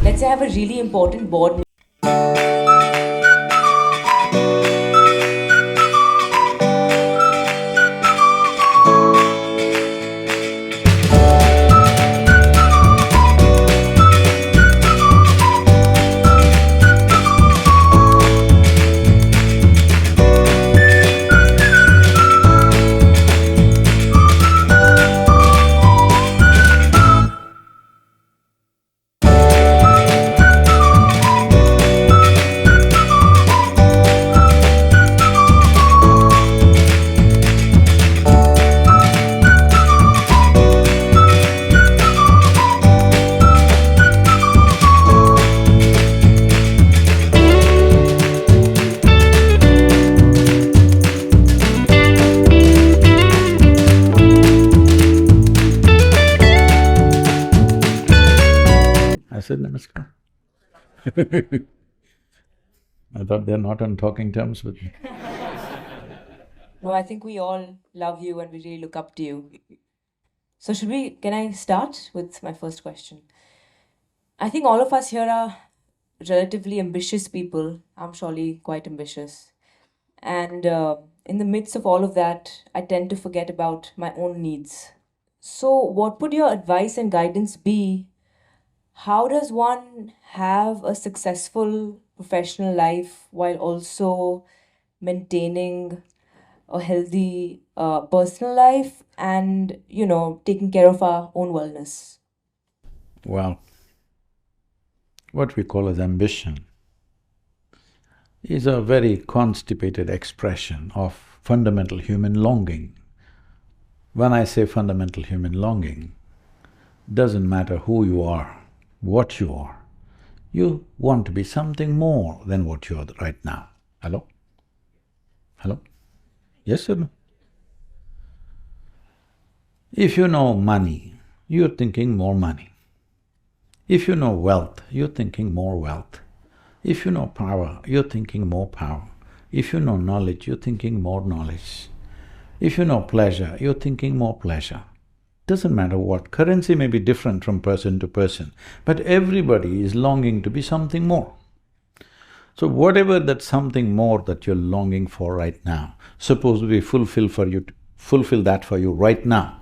let's say I have a really important board. I said namaskar. I thought they're not on talking terms with me. No, I think we all love you and we really look up to you. So can I start with my first question? I think all of us here are relatively ambitious people. I'm surely quite ambitious. And in the midst of all of that, I tend to forget about my own needs. So, what would your advice and guidance be? How does one have a successful professional life while also maintaining a healthy personal life and, taking care of our own wellness? Well, what we call as ambition is a very constipated expression of fundamental human longing. When I say fundamental human longing, doesn't matter who you are, what you are, you want to be something more than what you are right now. Hello? Hello? Yes or no? If you know money, you're thinking more money. If you know wealth, you're thinking more wealth. If you know power, you're thinking more power. If you know knowledge, you're thinking more knowledge. If you know pleasure, you're thinking more pleasure. Doesn't matter what, currency may be different from person to person, but everybody is longing to be something more. So whatever that something more that you're longing for right now, suppose we fulfill that for you right now,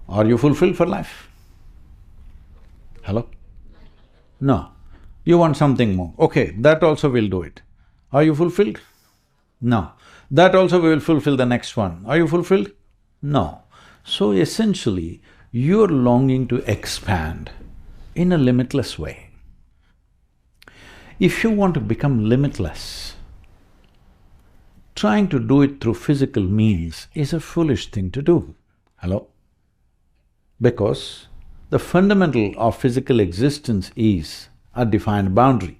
are you fulfilled for life? Hello? No. You want something more, okay, that also will do it. Are you fulfilled? No. That also will fulfill the next one. Are you fulfilled? No. So essentially, you're longing to expand in a limitless way. If you want to become limitless, trying to do it through physical means is a foolish thing to do. Hello? Because the fundamental of physical existence is a defined boundary.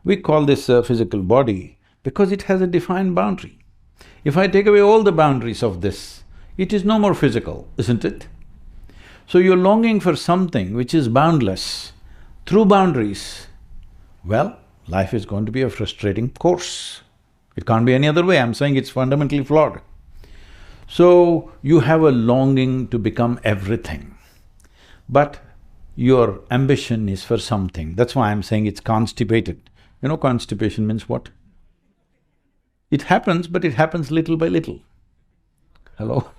We call this a physical body because it has a defined boundary. If I take away all the boundaries of this, it is no more physical, isn't it? So you're longing for something which is boundless through boundaries. Well, life is going to be a frustrating course. It can't be any other way, I'm saying it's fundamentally flawed. So you have a longing to become everything, but your ambition is for something. That's why I'm saying it's constipated. You know constipation means what? It happens, but it happens little by little. Hello?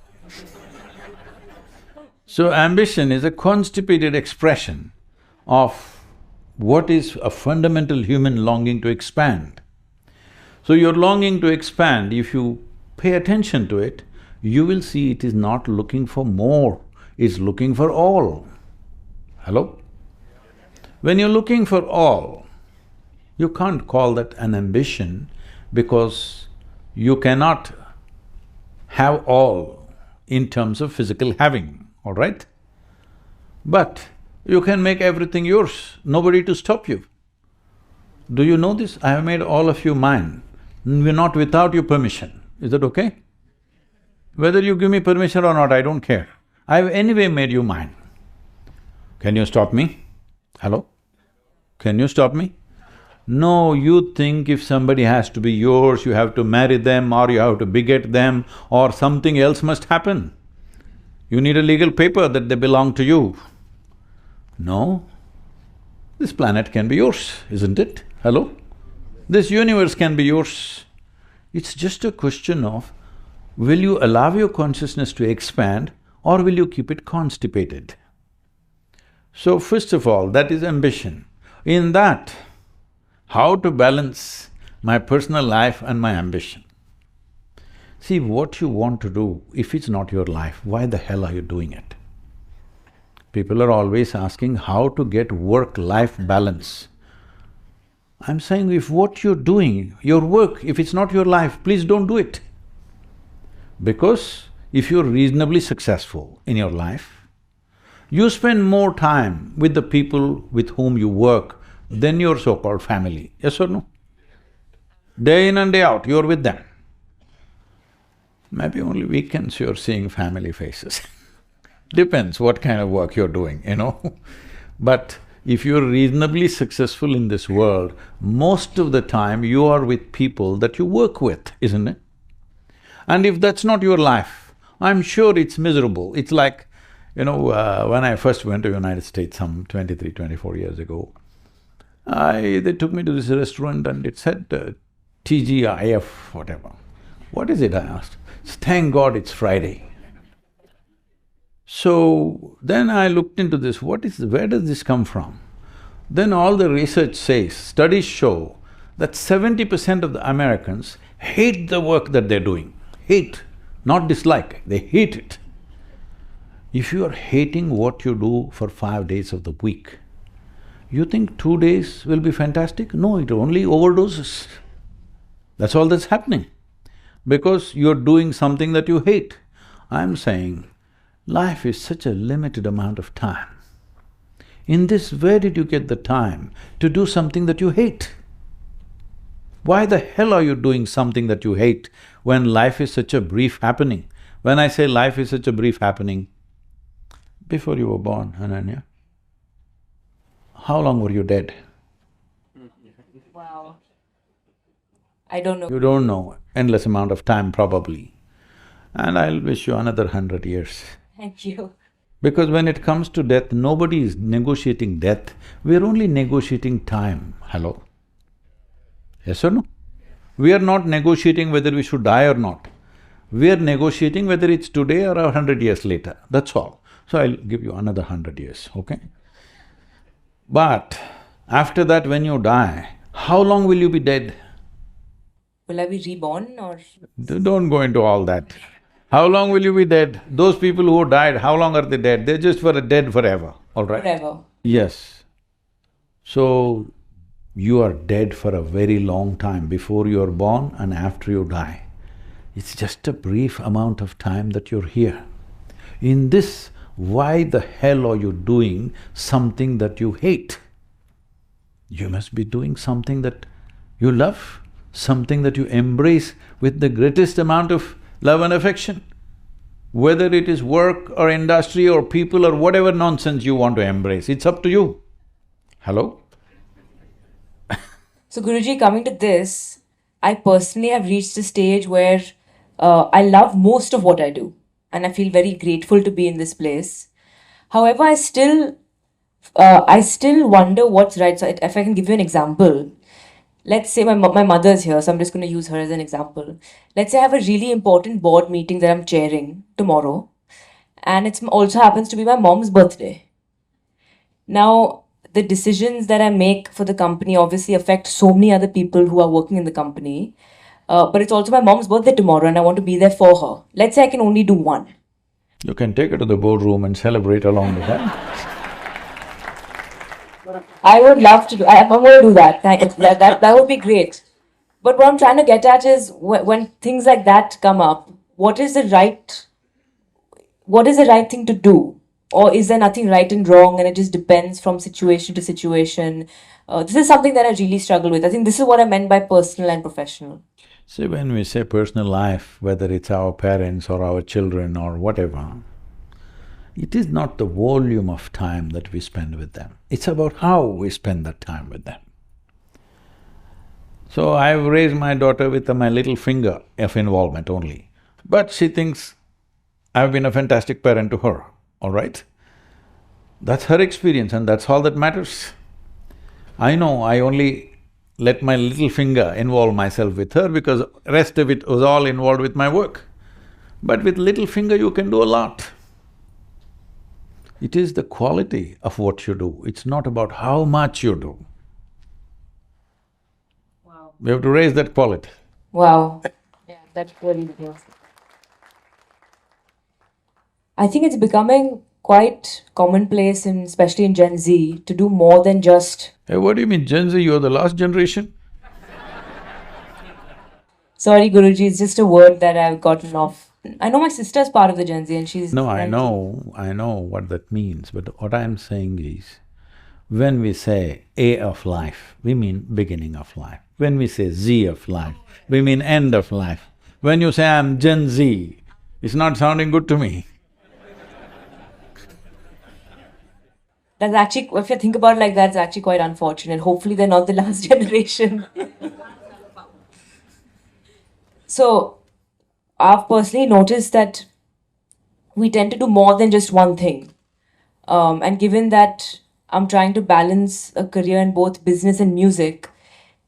So ambition is a constipated expression of what is a fundamental human longing to expand. So your longing to expand, if you pay attention to it, you will see it is not looking for more, it's looking for all. Hello? When you're looking for all, you can't call that an ambition because you cannot have all in terms of physical having, all right? But you can make everything yours, nobody to stop you. Do you know this? I have made all of you mine, not without your permission. Is that okay? Whether you give me permission or not, I don't care. I've anyway made you mine. Can you stop me? Hello? Can you stop me? No, you think if somebody has to be yours, you have to marry them or you have to beget them or something else must happen. You need a legal paper that they belong to you. No, This planet can be yours, isn't it? Hello? This universe can be yours. It's just a question of, will you allow your consciousness to expand or will you keep it constipated? So first of all, that is ambition. In that, how to balance my personal life and my ambition. See, what you want to do, if it's not your life, why the hell are you doing it? People are always asking how to get work-life balance. I'm saying if what you're doing, your work, if it's not your life, please don't do it. Because if you're reasonably successful in your life, you spend more time with the people with whom you work than your so-called family, yes or no? Day in and day out, you're with them. Maybe only weekends you're seeing family faces Depends what kind of work you're doing, you know But if you're reasonably successful in this world, most of the time you are with people that you work with, isn't it? And if that's not your life, I'm sure it's miserable. It's like, when I first went to United States some 23, 24 years ago, they took me to this restaurant and it said TGIF, whatever. What is it, I asked? Thank God it's Friday. So, then I looked into this, where does this come from? Then all the research says, studies show that 70% of the Americans hate the work that they're doing. Hate, not dislike, they hate it. If you are hating what you do for 5 days of the week, you think 2 days will be fantastic? No, it only overdoses. That's all that's happening. Because you're doing something that you hate. I'm saying, life is such a limited amount of time. In this, where did you get the time to do something that you hate? Why the hell are you doing something that you hate when life is such a brief happening? When I say life is such a brief happening, before you were born, Ananya, how long were you dead? Wow. I don't know. You don't know, endless amount of time probably. And I'll wish you another 100 years. Thank you. Because when it comes to death, nobody is negotiating death, we're only negotiating time. Hello? Yes or no? We are not negotiating whether we should die or not. We are negotiating whether it's today or 100 years later, that's all. So I'll give you another 100 years, okay? But after that, when you die, how long will you be dead? Will I be reborn or… Don't go into all that. How long will you be dead? Those people who died, how long are they dead? They're just dead forever, all right? Forever. Yes. So, you are dead for a very long time before you are born and after you die. It's just a brief amount of time that you're here. In this, why the hell are you doing something that you hate? You must be doing something that you love, something that you embrace with the greatest amount of love and affection. Whether it is work or industry or people or whatever nonsense you want to embrace, it's up to you. Hello? So Guruji, coming to this, I personally have reached a stage where I love most of what I do and I feel very grateful to be in this place. However, I still wonder what's right. So if I can give you an example, let's say my mother's here, so I'm just going to use her as an example. Let's say I have a really important board meeting that I'm chairing tomorrow and it also happens to be my mom's birthday. Now, the decisions that I make for the company obviously affect so many other people who are working in the company. But it's also my mom's birthday tomorrow and I want to be there for her. Let's say I can only do one. You can take her to the boardroom and celebrate along with her. I would love to do… I'm going to do that. That would be great. But what I'm trying to get at is when things like that come up, what is the right thing to do? Or is there nothing right and wrong and it just depends from situation to situation? This is something that I really struggle with. I think this is what I meant by personal and professional. See, when we say personal life, whether it's our parents or our children or whatever, it is not the volume of time that we spend with them, it's about how we spend that time with them. So I've raised my daughter with my little finger of involvement only, but she thinks I've been a fantastic parent to her, all right? That's her experience and that's all that matters. I know I only let my little finger involve myself with her because rest of it was all involved with my work. But with little finger you can do a lot. It is the quality of what you do, it's not about how much you do. Wow. We have to raise that quality. Wow. Yeah, that's really nice. I think it's becoming quite commonplace, especially in Gen Z, to do more than just… Hey, what do you mean, Gen Z, you're the last generation? Sorry, Guruji, it's just a word that I've gotten off. I know my sister's part of the Gen Z and she's No, 19. I know what that means, but what I'm saying is, when we say A of life, we mean beginning of life. When we say Z of life, we mean end of life. When you say I'm Gen Z, it's not sounding good to me. That's actually, if you think about it like that, it's actually quite unfortunate. Hopefully, they're not the last generation. So, I've personally noticed that we tend to do more than just one thing. And given that I'm trying to balance a career in both business and music,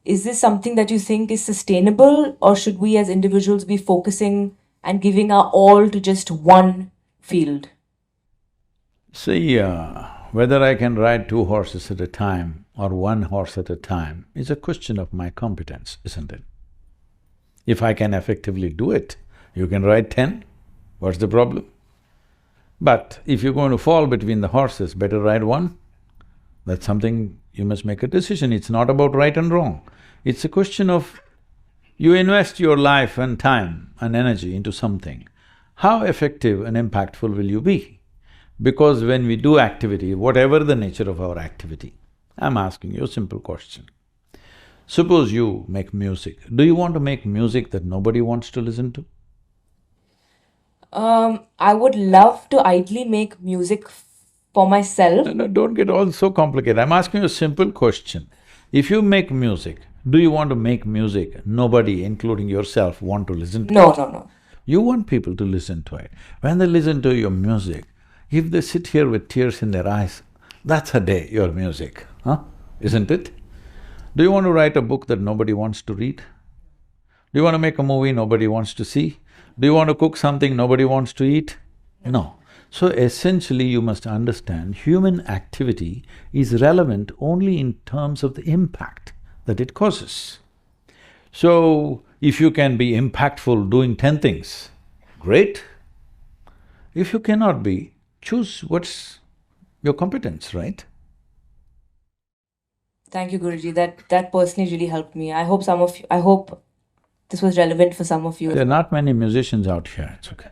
is this something that you think is sustainable, or should we as individuals be focusing and giving our all to just one field? See, whether I can ride 2 horses at a time or 1 horse at a time is a question of my competence, isn't it? If I can effectively do it, you can ride 10, what's the problem? But if you're going to fall between the horses, better ride one. That's something you must make a decision. It's not about right and wrong. It's a question of you invest your life and time and energy into something, how effective and impactful will you be? Because when we do activity, whatever the nature of our activity, I'm asking you a simple question. Suppose you make music, do you want to make music that nobody wants to listen to? I would love to ideally make music for myself. No, don't get all so complicated. I'm asking you a simple question. If you make music, do you want to make music nobody, including yourself, want to listen to? No, no, no. You want people to listen to it. When they listen to your music, if they sit here with tears in their eyes, that's a day, your music, huh? Isn't it? Do you want to write a book that nobody wants to read? Do you want to make a movie nobody wants to see? Do you want to cook something nobody wants to eat? No. So essentially you must understand human activity is relevant only in terms of the impact that it causes. So, if you can be impactful doing 10 things, great. If you cannot be, choose what's your competence, right? Thank you, Guruji. That personally really helped me. I hope this was relevant for some of you. There are not many musicians out here, it's okay.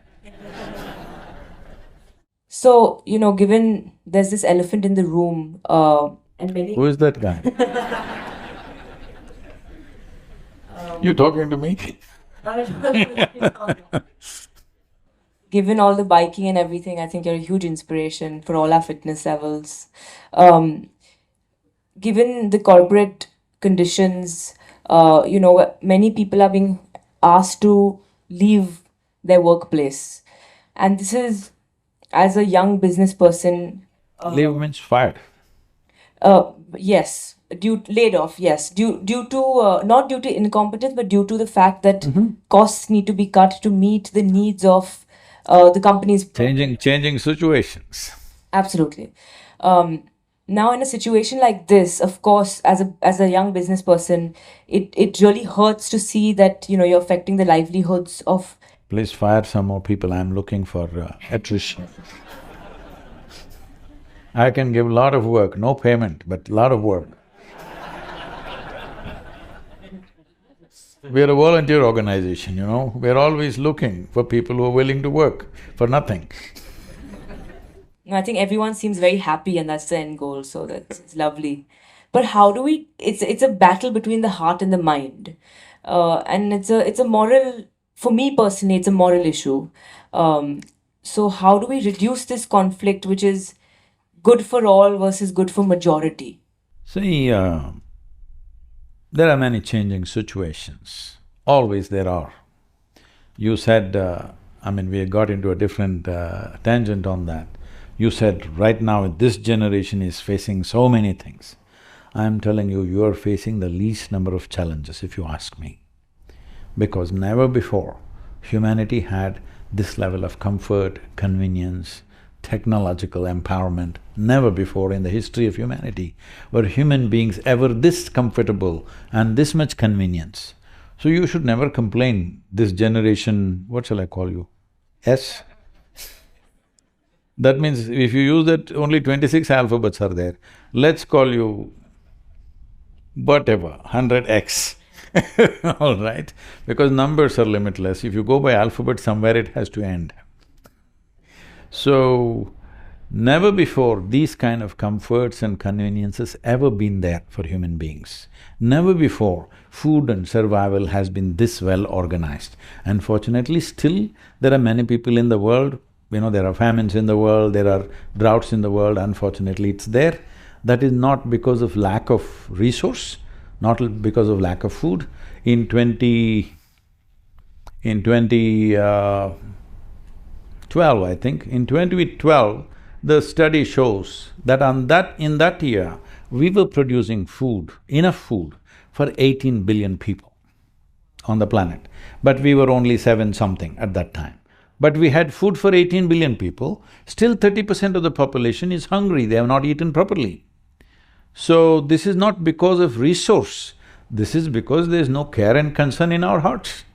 So, given there's this elephant in the room, and many… Who is that guy? You talking to me? Given all the biking and everything, I think you're a huge inspiration for all our fitness levels. Given the corporate conditions, many people are being asked to leave their workplace. And this is, as a young business person… Leave means fired. Yes, laid off, yes. Due to, not due to incompetence, but due to the fact that costs need to be cut to meet the needs of the company's… Changing situations. Absolutely. Now, in a situation like this, of course, as a young business person, it really hurts to see that, you're affecting the livelihoods of… Please fire some more people, I'm looking for attrition. I can give lot of work, no payment, but lot of work. We are a volunteer organization, we're always looking for people who are willing to work for nothing. I think everyone seems very happy and that's the end goal, so it's lovely. But how do we… It's a battle between the heart and the mind. And it's a moral… For me personally, it's a moral issue. So how do we reduce this conflict, which is good for all versus good for majority? See, there are many changing situations, always there are. You said, we got into a different tangent on that. You said right now this generation is facing so many things. I'm telling you, you are facing the least number of challenges if you ask me. Because never before humanity had this level of comfort, convenience, technological empowerment. Never before in the history of humanity were human beings ever this comfortable and this much convenience. So you should never complain, this generation, what shall I call you? S? That means if you use that, only 26 alphabets are there. Let's call you whatever, 100x, all right? Because numbers are limitless. If you go by alphabet, somewhere it has to end. So, never before these kind of comforts and conveniences ever been there for human beings. Never before food and survival has been this well organized. Unfortunately, still there are many people in the world, there are famines in the world, there are droughts in the world, unfortunately it's there. That is not because of lack of resource, not because of lack of food. In 2012, I think, in 2012, the study shows that in that year, we were producing food, enough food for 18 billion people on the planet. But we were only 7-something at that time. But we had food for 18 billion people, still 30% of the population is hungry, they have not eaten properly. So, this is not because of resource, this is because there is no care and concern in our hearts.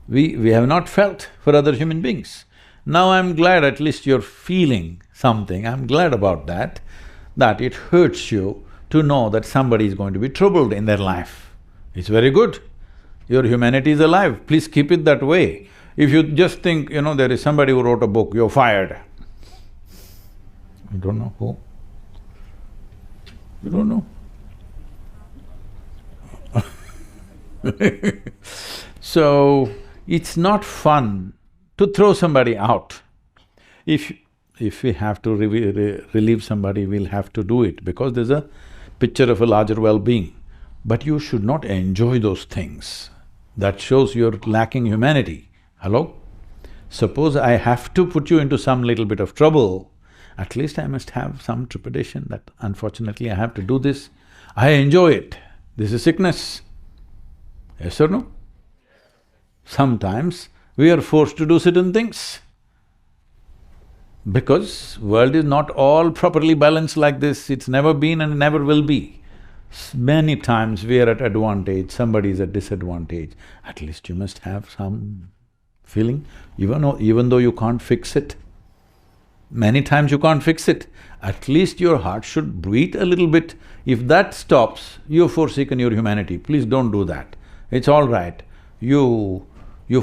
We have not felt for other human beings. Now I'm glad at least you're feeling something, I'm glad about that it hurts you to know that somebody is going to be troubled in their life. It's very good. Your humanity is alive, please keep it that way. If you just think, there is somebody who wrote a book, you're fired. You don't know who? You don't know? So, it's not fun to throw somebody out. If we have to relieve somebody, we'll have to do it because there's a picture of a larger well-being. But you should not enjoy those things. That shows you're lacking humanity. Hello? Suppose I have to put you into some little bit of trouble, at least I must have some trepidation that unfortunately I have to do this. I enjoy it. This is sickness. Yes or no? Sometimes we are forced to do certain things. Because world is not all properly balanced like this, it's never been and never will be. Many times we are at advantage, somebody is at disadvantage. At least you must have some feeling, even though you can't fix it. Many times you can't fix it, at least your heart should breathe a little bit. If that stops, you've forsaken your humanity, please don't do that. It's all right, you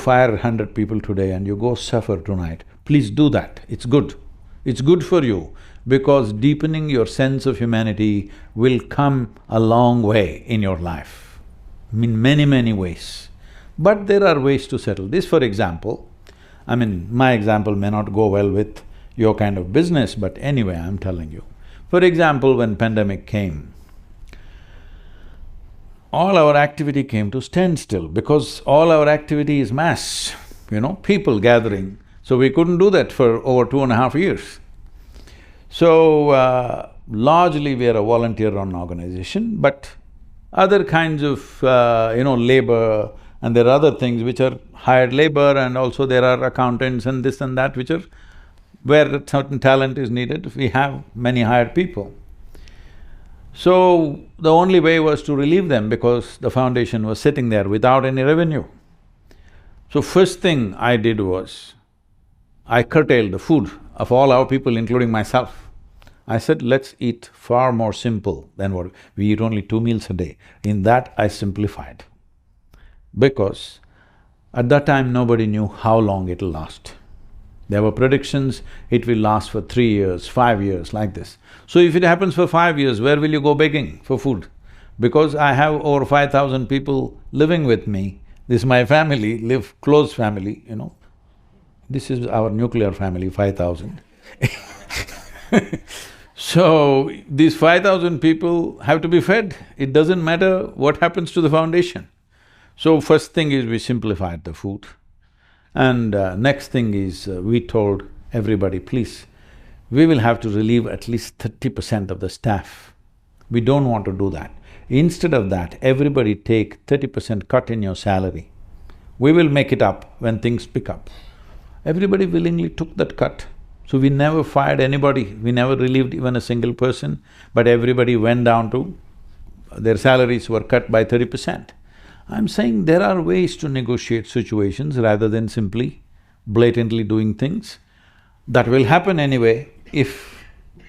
fire 100 people today and you go suffer tonight, please do that, it's good. It's good for you because deepening your sense of humanity will come a long way in your life, in many ways. But there are ways to settle this. For example, my example may not go well with your kind of business, but anyway, I'm telling you. For example, when pandemic came, all our activity came to standstill because all our activity is mass, people gathering. So we couldn't do that for over 2.5 years. So, largely we are a volunteer-run organization, but other kinds of, labor and there are other things which are hired labor and also there are accountants and this and that which are… where certain talent is needed, we have many hired people. So, the only way was to relieve them because the foundation was sitting there without any revenue. So, first thing I did was, I curtailed the food of all our people, including myself. I said, let's eat far more simple than what… we eat only 2 meals a day. In that, I simplified. Because at that time, nobody knew how long it'll last. There were predictions, it will last for 3 years, 5 years, like this. So if it happens for 5 years, where will you go begging for food? Because I have over 5,000 people living with me, this is my family, close family, This is our nuclear family, 5,000 So, these 5,000 people have to be fed, it doesn't matter what happens to the foundation. So, first thing is we simplified the food. And next thing is we told everybody, please, we will have to relieve at least 30% of the staff We don't want to do that. Instead of that, everybody take 30% cut in your salary. We will make it up when things pick up. Everybody willingly took that cut. So we never fired anybody, we never relieved even a single person, but everybody went down to… their salaries were cut by 30%. I'm saying there are ways to negotiate situations rather than simply blatantly doing things. That will happen anyway. If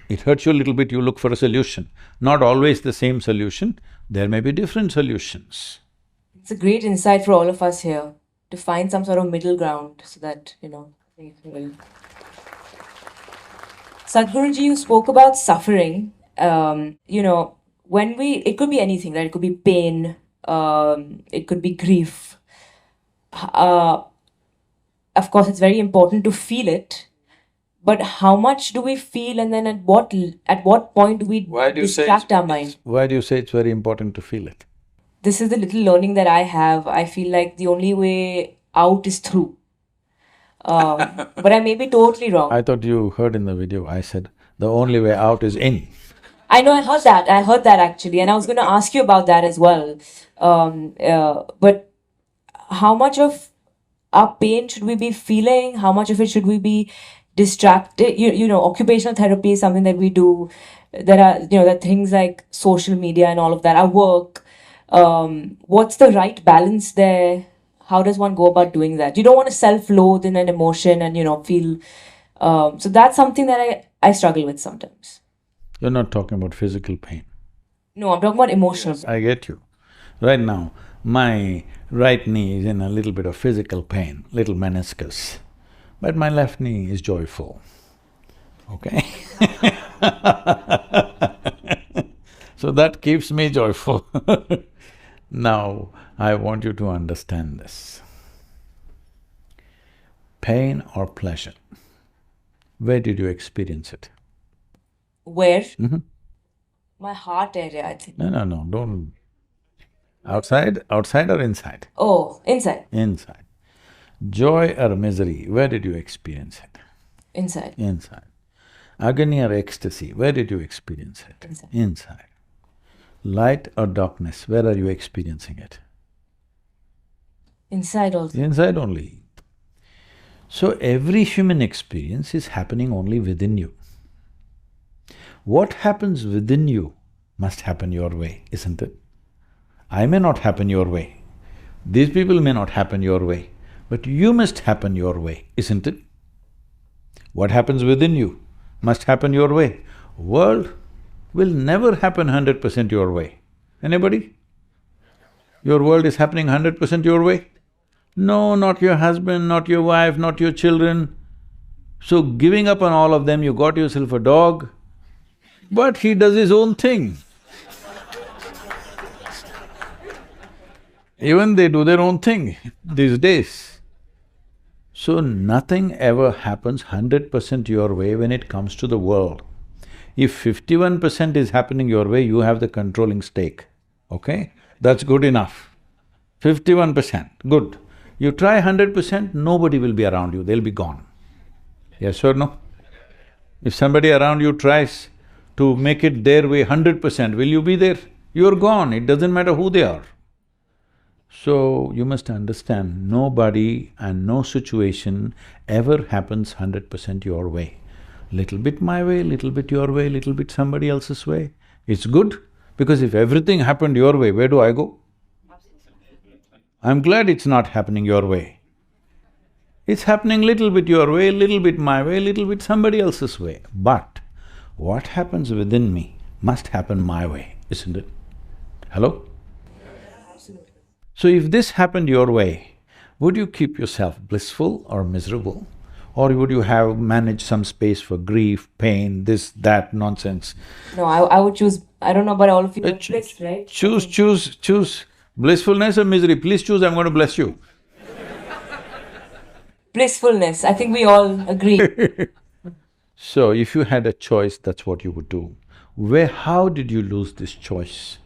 it hurts you a little bit, you look for a solution. Not always the same solution, there may be different solutions. It's a great insight for all of us here to find some sort of middle ground so that, we will… Sadhguruji, you spoke about suffering. When it could be anything, right? It could be pain, it could be grief. Of course, it's very important to feel it, but how much do we feel, and then at what point do we distract our mind? Why do you say it's very important to feel it? This is the little learning that I have. I feel like the only way out is through. But I may be totally wrong. I thought you heard in the video, I said, the only way out is in. I know, I heard that actually, and I was going to ask you about that as well. But how much of our pain should we be feeling? How much of it should we be distracted? Occupational therapy is something that we do. There are things like social media and all of that, our work. What's the right balance there? How does one go about doing that? You don't want to self-loathe in an emotion and, feel… so that's something that I struggle with sometimes. You're not talking about physical pain. No, I'm talking about emotional. Yes, I get you. Right now, my right knee is in a little bit of physical pain, little meniscus, but my left knee is joyful, okay? So that keeps me joyful. Now, I want you to understand this. Pain or pleasure, where did you experience it? Where? My heart area, I think. No, don't… Outside or inside? Oh, inside. Inside. Joy or misery, where did you experience it? Inside. Inside. Agony or ecstasy, where did you experience it? Inside. Inside. Light or darkness, where are you experiencing it? Inside also. Inside only. So every human experience is happening only within you. What happens within you must happen your way, isn't it? I may not happen your way, these people may not happen your way, but you must happen your way, isn't it? What happens within you must happen your way. World will never happen 100% your way. Anybody? Your world is happening 100% your way? No, not your husband, not your wife, not your children. So giving up on all of them, you got yourself a dog, but he does his own thing. Even they do their own thing these days. So nothing ever happens 100% your way when it comes to the world. If 51% is happening your way, you have the controlling stake, okay? That's good enough. 51%, good. You try 100%, nobody will be around you, they'll be gone. Yes or no? If somebody around you tries to make it their way 100%, will you be there? You're gone, it doesn't matter who they are. So, you must understand, nobody and no situation ever happens 100% your way. Little bit my way, little bit your way, little bit somebody else's way. It's good, because if everything happened your way, where do I go? I'm glad it's not happening your way. It's happening little bit your way, little bit my way, little bit somebody else's way. But what happens within me must happen my way, isn't it? Hello? So if this happened your way, would you keep yourself blissful or miserable? Or would you have managed some space for grief, pain, this, that nonsense? No, I would choose… I don't know about all of you, bliss, right? Choose blissfulness or misery. Please choose, I'm going to bless you. Blissfulness, I think we all agree. So if you had a choice, that's what you would do. How did you lose this choice?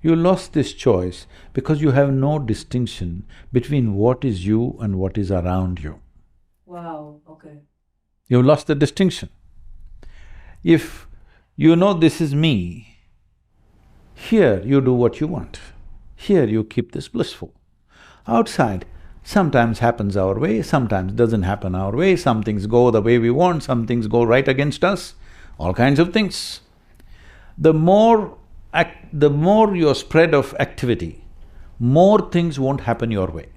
You lost this choice because you have no distinction between what is you and what is around you. Wow, okay. You've lost the distinction. If you know this is me, Here you do what you want. Here you keep this blissful. Outside, sometimes happens our way, sometimes doesn't happen our way, some things go the way we want, some things go right against us, all kinds of things. The more your spread of activity, more things won't happen your way.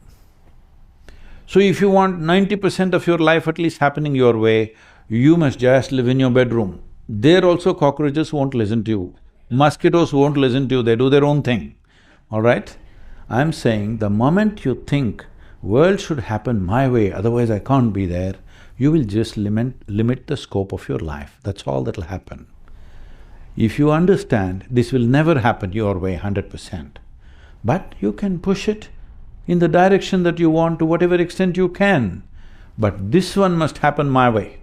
So if you want 90% of your life at least happening your way, you must just live in your bedroom. There also cockroaches won't listen to you, mosquitoes won't listen to you, they do their own thing, all right? I'm saying the moment you think, world should happen my way, otherwise I can't be there, you will just limit the scope of your life, that's all that'll happen. If you understand this will never happen your way 100%, but you can push it in the direction that you want to whatever extent you can, but this one must happen my way.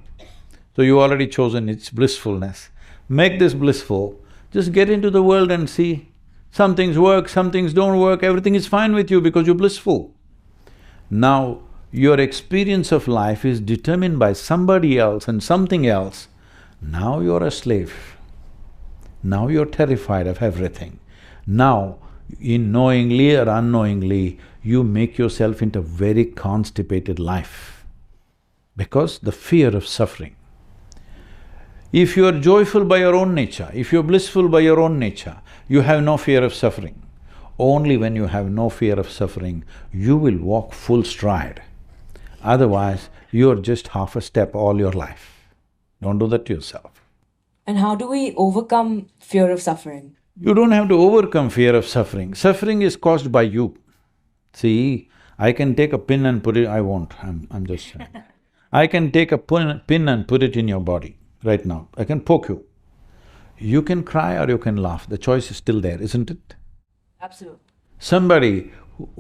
So you already chosen its blissfulness. Make this blissful, just get into the world and see. Some things work, some things don't work, everything is fine with you because you're blissful. Now, your experience of life is determined by somebody else and something else. Now you're a slave. Now you're terrified of everything. Now, in knowingly or unknowingly, you make yourself into a very constipated life because the fear of suffering. If you are joyful by your own nature, if you're blissful by your own nature, you have no fear of suffering. Only when you have no fear of suffering, you will walk full stride. Otherwise, you're just half a step all your life. Don't do that to yourself. And how do we overcome fear of suffering? You don't have to overcome fear of suffering. Suffering is caused by you. See, I can take a pin and put it… I won't, I'm just saying. I can take a pin and put it in your body right now. I can poke you. You can cry or you can laugh, the choice is still there, isn't it? Absolutely. Somebody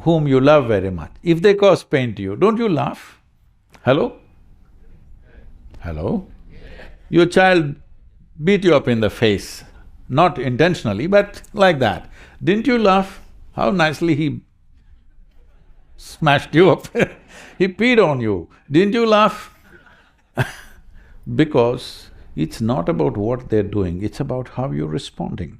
whom you love very much, if they cause pain to you, don't you laugh? Hello? Hello? Your child beat you up in the face, not intentionally, but like that. Didn't you laugh? How nicely he smashed you up he peed on you. Didn't you laugh? Because it's not about what they're doing, it's about how you're responding.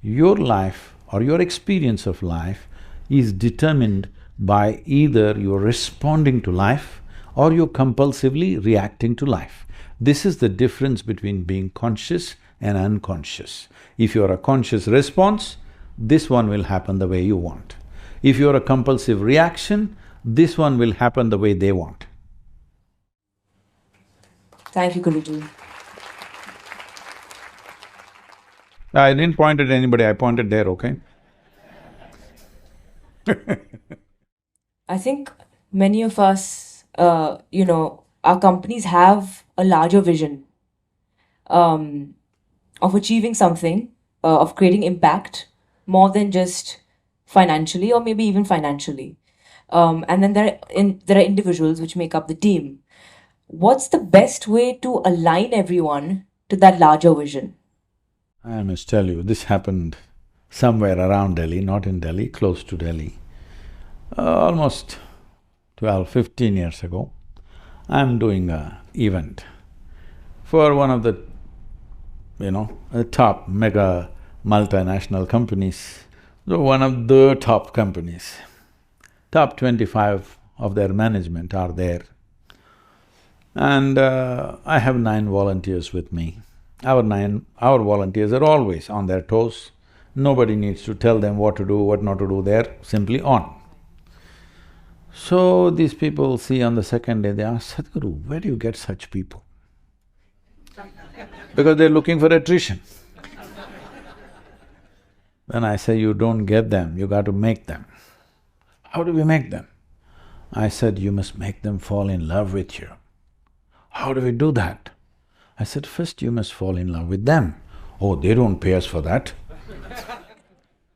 Your life or your experience of life is determined by either you're responding to life or you're compulsively reacting to life. This is the difference between being conscious and unconscious. If you're a conscious response, this one will happen the way you want. If you're a compulsive reaction, this one will happen the way they want. Thank you, Guruji. I didn't point at anybody, I pointed there, okay? I think many of us, our companies have a larger vision of achieving something, of creating impact more than just financially or maybe even financially. And then there are individuals which make up the team. What's the best way to align everyone to that larger vision? I must tell you, this happened somewhere around Delhi, not in Delhi, close to Delhi. Almost 15 years ago, I'm doing an event for one of the, the top mega multinational companies. So one of the top companies, top 25 of their management are there. And I have 9 volunteers with me. Our volunteers are always on their toes. Nobody needs to tell them what to do, what not to do, they're simply on. So these people see on the second day, they ask, Sadhguru, where do you get such people? Because they're looking for attrition. Then I say, you don't get them, you got to make them. How do we make them? I said, you must make them fall in love with you. How do we do that? I said, first you must fall in love with them. Oh, they don't pay us for that.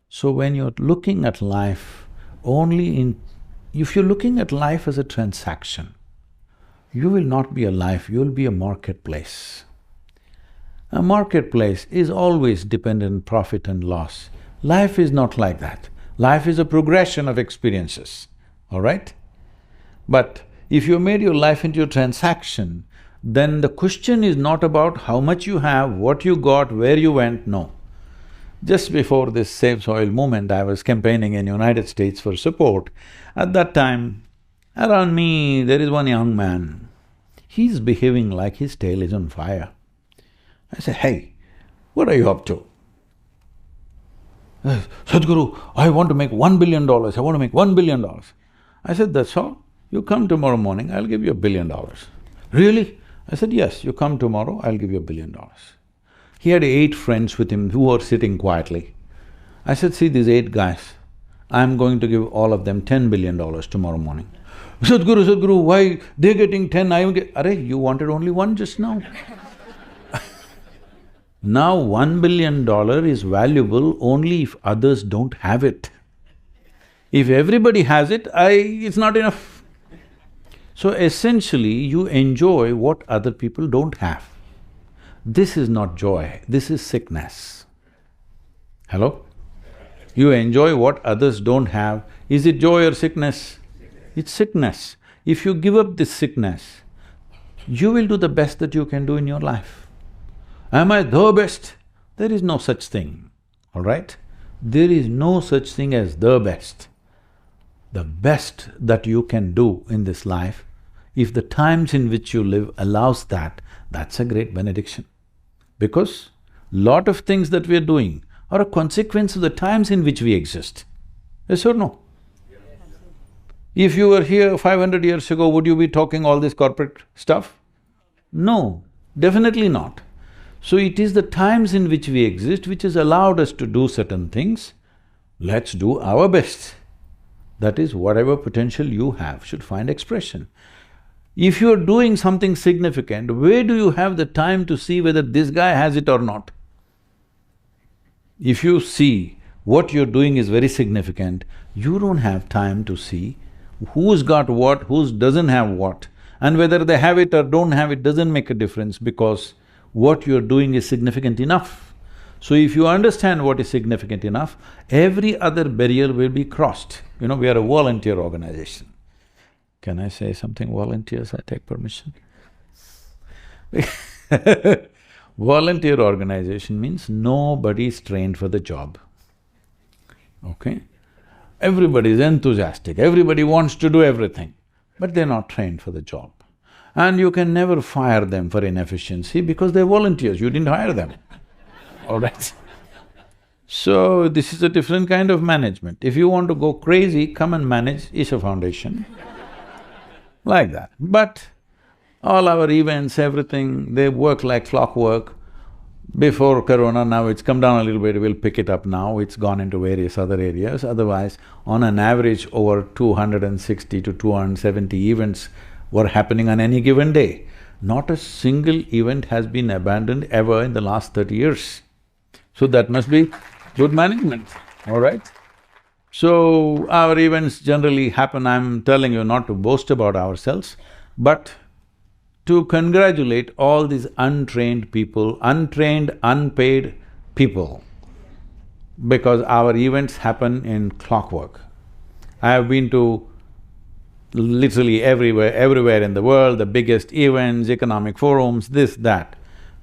So when you're looking at life if you're looking at life as a transaction, you will not be a life, you'll be a marketplace. A marketplace is always dependent on profit and loss. Life is not like that. Life is a progression of experiences, all right? But if you made your life into a transaction, then the question is not about how much you have, what you got, where you went, no. Just before this Save Soil movement, I was campaigning in United States for support. At that time, around me, there is one young man. He's behaving like his tail is on fire. I said, hey, what are you up to? Sadhguru, I want to make $1 billion, I want to make $1 billion. I said, that's all? You come tomorrow morning, I'll give you $1 billion. Really? I said, yes, you come tomorrow, I'll give you $1 billion. He had 8 friends with him who were sitting quietly. I said, see these 8 guys, I'm going to give all of them $10 billion tomorrow morning. Sadhguru, why they're getting 10, I'm getting… Arey, you wanted only 1 just now. Now $1 billion is valuable only if others don't have it. If everybody has it, it's not enough. So essentially, you enjoy what other people don't have. This is not joy, this is sickness. Hello? You enjoy what others don't have, is it joy or sickness? It's sickness. If you give up this sickness, you will do the best that you can do in your life. Am I the best? There is no such thing, all right? There is no such thing as the best. The best that you can do in this life, if the times in which you live allows that, that's a great benediction. Because lot of things that we are doing are a consequence of the times in which we exist. Yes or no? If you were here 500 years ago, would you be talking all this corporate stuff? No, definitely not. So it is the times in which we exist which has allowed us to do certain things. Let's do our best. That is, whatever potential you have should find expression. If you're doing something significant, where do you have the time to see whether this guy has it or not? If you see what you're doing is very significant, you don't have time to see who's got what, who doesn't have what, and whether they have it or don't have it doesn't make a difference because what you're doing is significant enough. So if you understand what is significant enough, every other barrier will be crossed. You know, we are a volunteer organization. Can I say something, volunteers? I take permission. Volunteer organization means nobody is trained for the job, okay? Everybody is enthusiastic, everybody wants to do everything, but they're not trained for the job. And you can never fire them for inefficiency because they're volunteers, you didn't hire them, all right? So, this is a different kind of management. If you want to go crazy, come and manage Isha Foundation, like that. But all our events, everything, they work like clockwork. Before Corona, now it's come down a little bit, we'll pick it up now, it's gone into various other areas. Otherwise, on an average, over 260 to 270 events were happening on any given day. Not a single event has been abandoned ever in the last 30 years. So that must be good management, all right? So, our events generally happen, I'm telling you not to boast about ourselves, but to congratulate all these untrained people, untrained, unpaid people, because our events happen in clockwork. I have been to literally everywhere in the world, the biggest events, economic forums, this, that.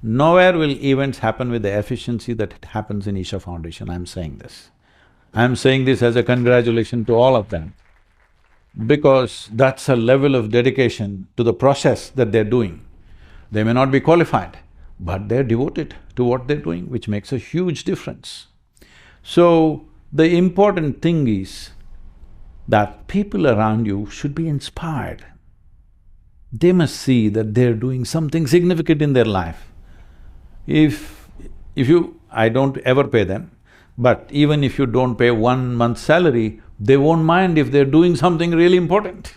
Nowhere will events happen with the efficiency that it happens in Isha Foundation, I'm saying this. I'm saying this as a congratulation to all of them, because that's a level of dedication to the process that they're doing. They may not be qualified, but they're devoted to what they're doing, which makes a huge difference. So, the important thing is that people around you should be inspired. They must see that they're doing something significant in their life. If I don't ever pay them, but even if you don't pay 1 month's salary, they won't mind if they're doing something really important.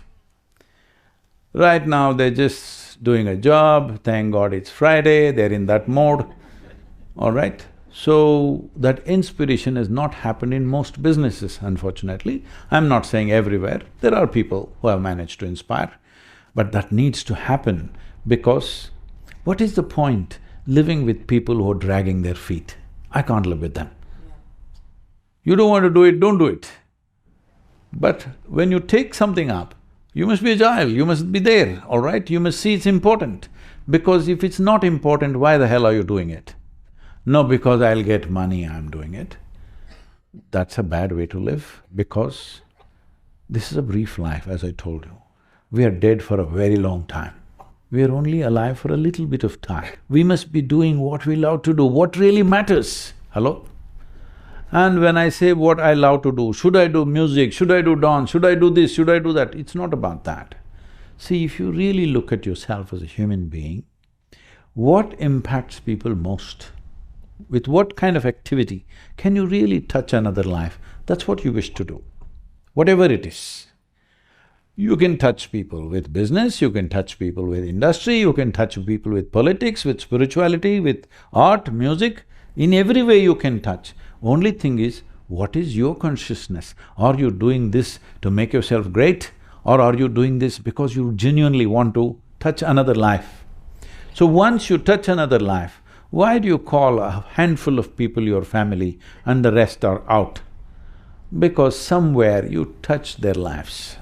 Right now, they're just doing a job, thank God it's Friday, they're in that mode, all right? So, that inspiration has not happened in most businesses, unfortunately. I'm not saying everywhere, there are people who have managed to inspire, but that needs to happen because what is the point living with people who are dragging their feet? I can't live with them. You don't want to do it, don't do it. But when you take something up, you must be agile, you must be there, all right? You must see it's important. Because if it's not important, why the hell are you doing it? No, because I'll get money, I'm doing it. That's a bad way to live, because this is a brief life, as I told you. We are dead for a very long time. We are only alive for a little bit of time. We must be doing what we love to do, what really matters. Hello? And when I say what I love to do, should I do music, should I do dance, should I do this, should I do that, it's not about that. See, if you really look at yourself as a human being, what impacts people most? With what kind of activity can you really touch another life? That's what you wish to do, whatever it is. You can touch people with business, you can touch people with industry, you can touch people with politics, with spirituality, with art, music, in every way you can touch. Only thing is, what is your consciousness? Are you doing this to make yourself great, or are you doing this because you genuinely want to touch another life? So once you touch another life, why do you call a handful of people your family and the rest are out? Because somewhere you touch their lives.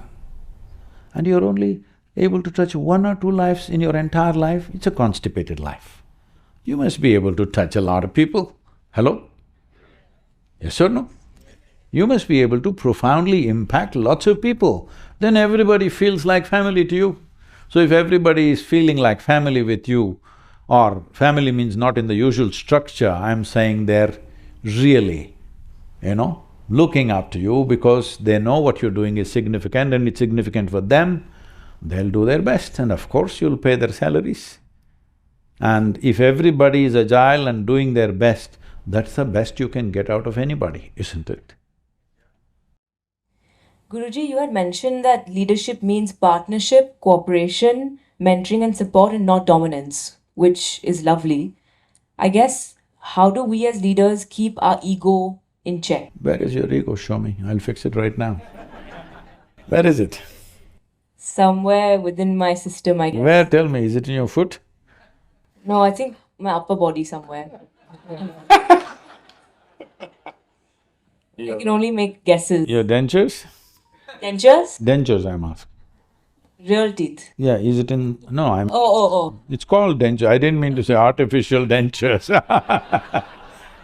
And you're only able to touch one or two lives in your entire life, it's a constipated life. You must be able to touch a lot of people. Hello? Yes or no? You must be able to profoundly impact lots of people, then everybody feels like family to you. So if everybody is feeling like family with you, or family means not in the usual structure, I'm saying they're really, looking up to you because they know what you're doing is significant and it's significant for them, they'll do their best and of course you'll pay their salaries. And if everybody is agile and doing their best, that's the best you can get out of anybody, isn't it? Guruji, you had mentioned that leadership means partnership, cooperation, mentoring and support and not dominance, which is lovely. I guess, how do we as leaders keep our ego in check? Where is your ego? Show me, I'll fix it right now. Where is it? Somewhere within my system, I guess. Where? Tell me, is it in your foot? No, I think my upper body somewhere. I can only make guesses. Your dentures? Dentures? Dentures, I'm asking. Real teeth. Yeah, is it in… No, I'm… Oh. It's called denture, I didn't mean to say artificial dentures.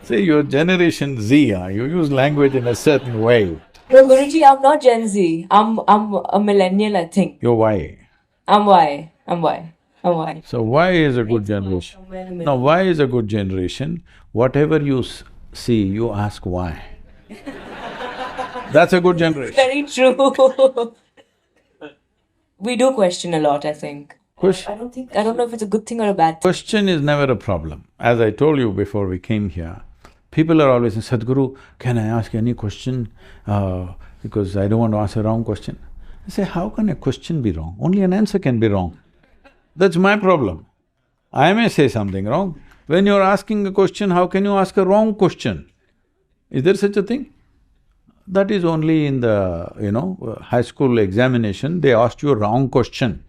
See, you're Generation Z, you use language in a certain way. No, Guruji, I'm not Gen Z. I'm a millennial, I think. You're Y. I'm Y. So Y is a good generation. Somewhere in the No, middle. Y is a good generation. Whatever you see, you ask why. That's a good generation. Very true. We do question a lot, I think. I don't know if it's a good thing or a bad thing. Question is never a problem. As I told you before we came here, people are always saying, Sadhguru, can I ask any question? Because I don't want to ask a wrong question. I say, how can a question be wrong? Only an answer can be wrong. That's my problem. I may say something wrong. When you're asking a question, how can you ask a wrong question? Is there such a thing? That is only in the, high school examination, they asked you a wrong question.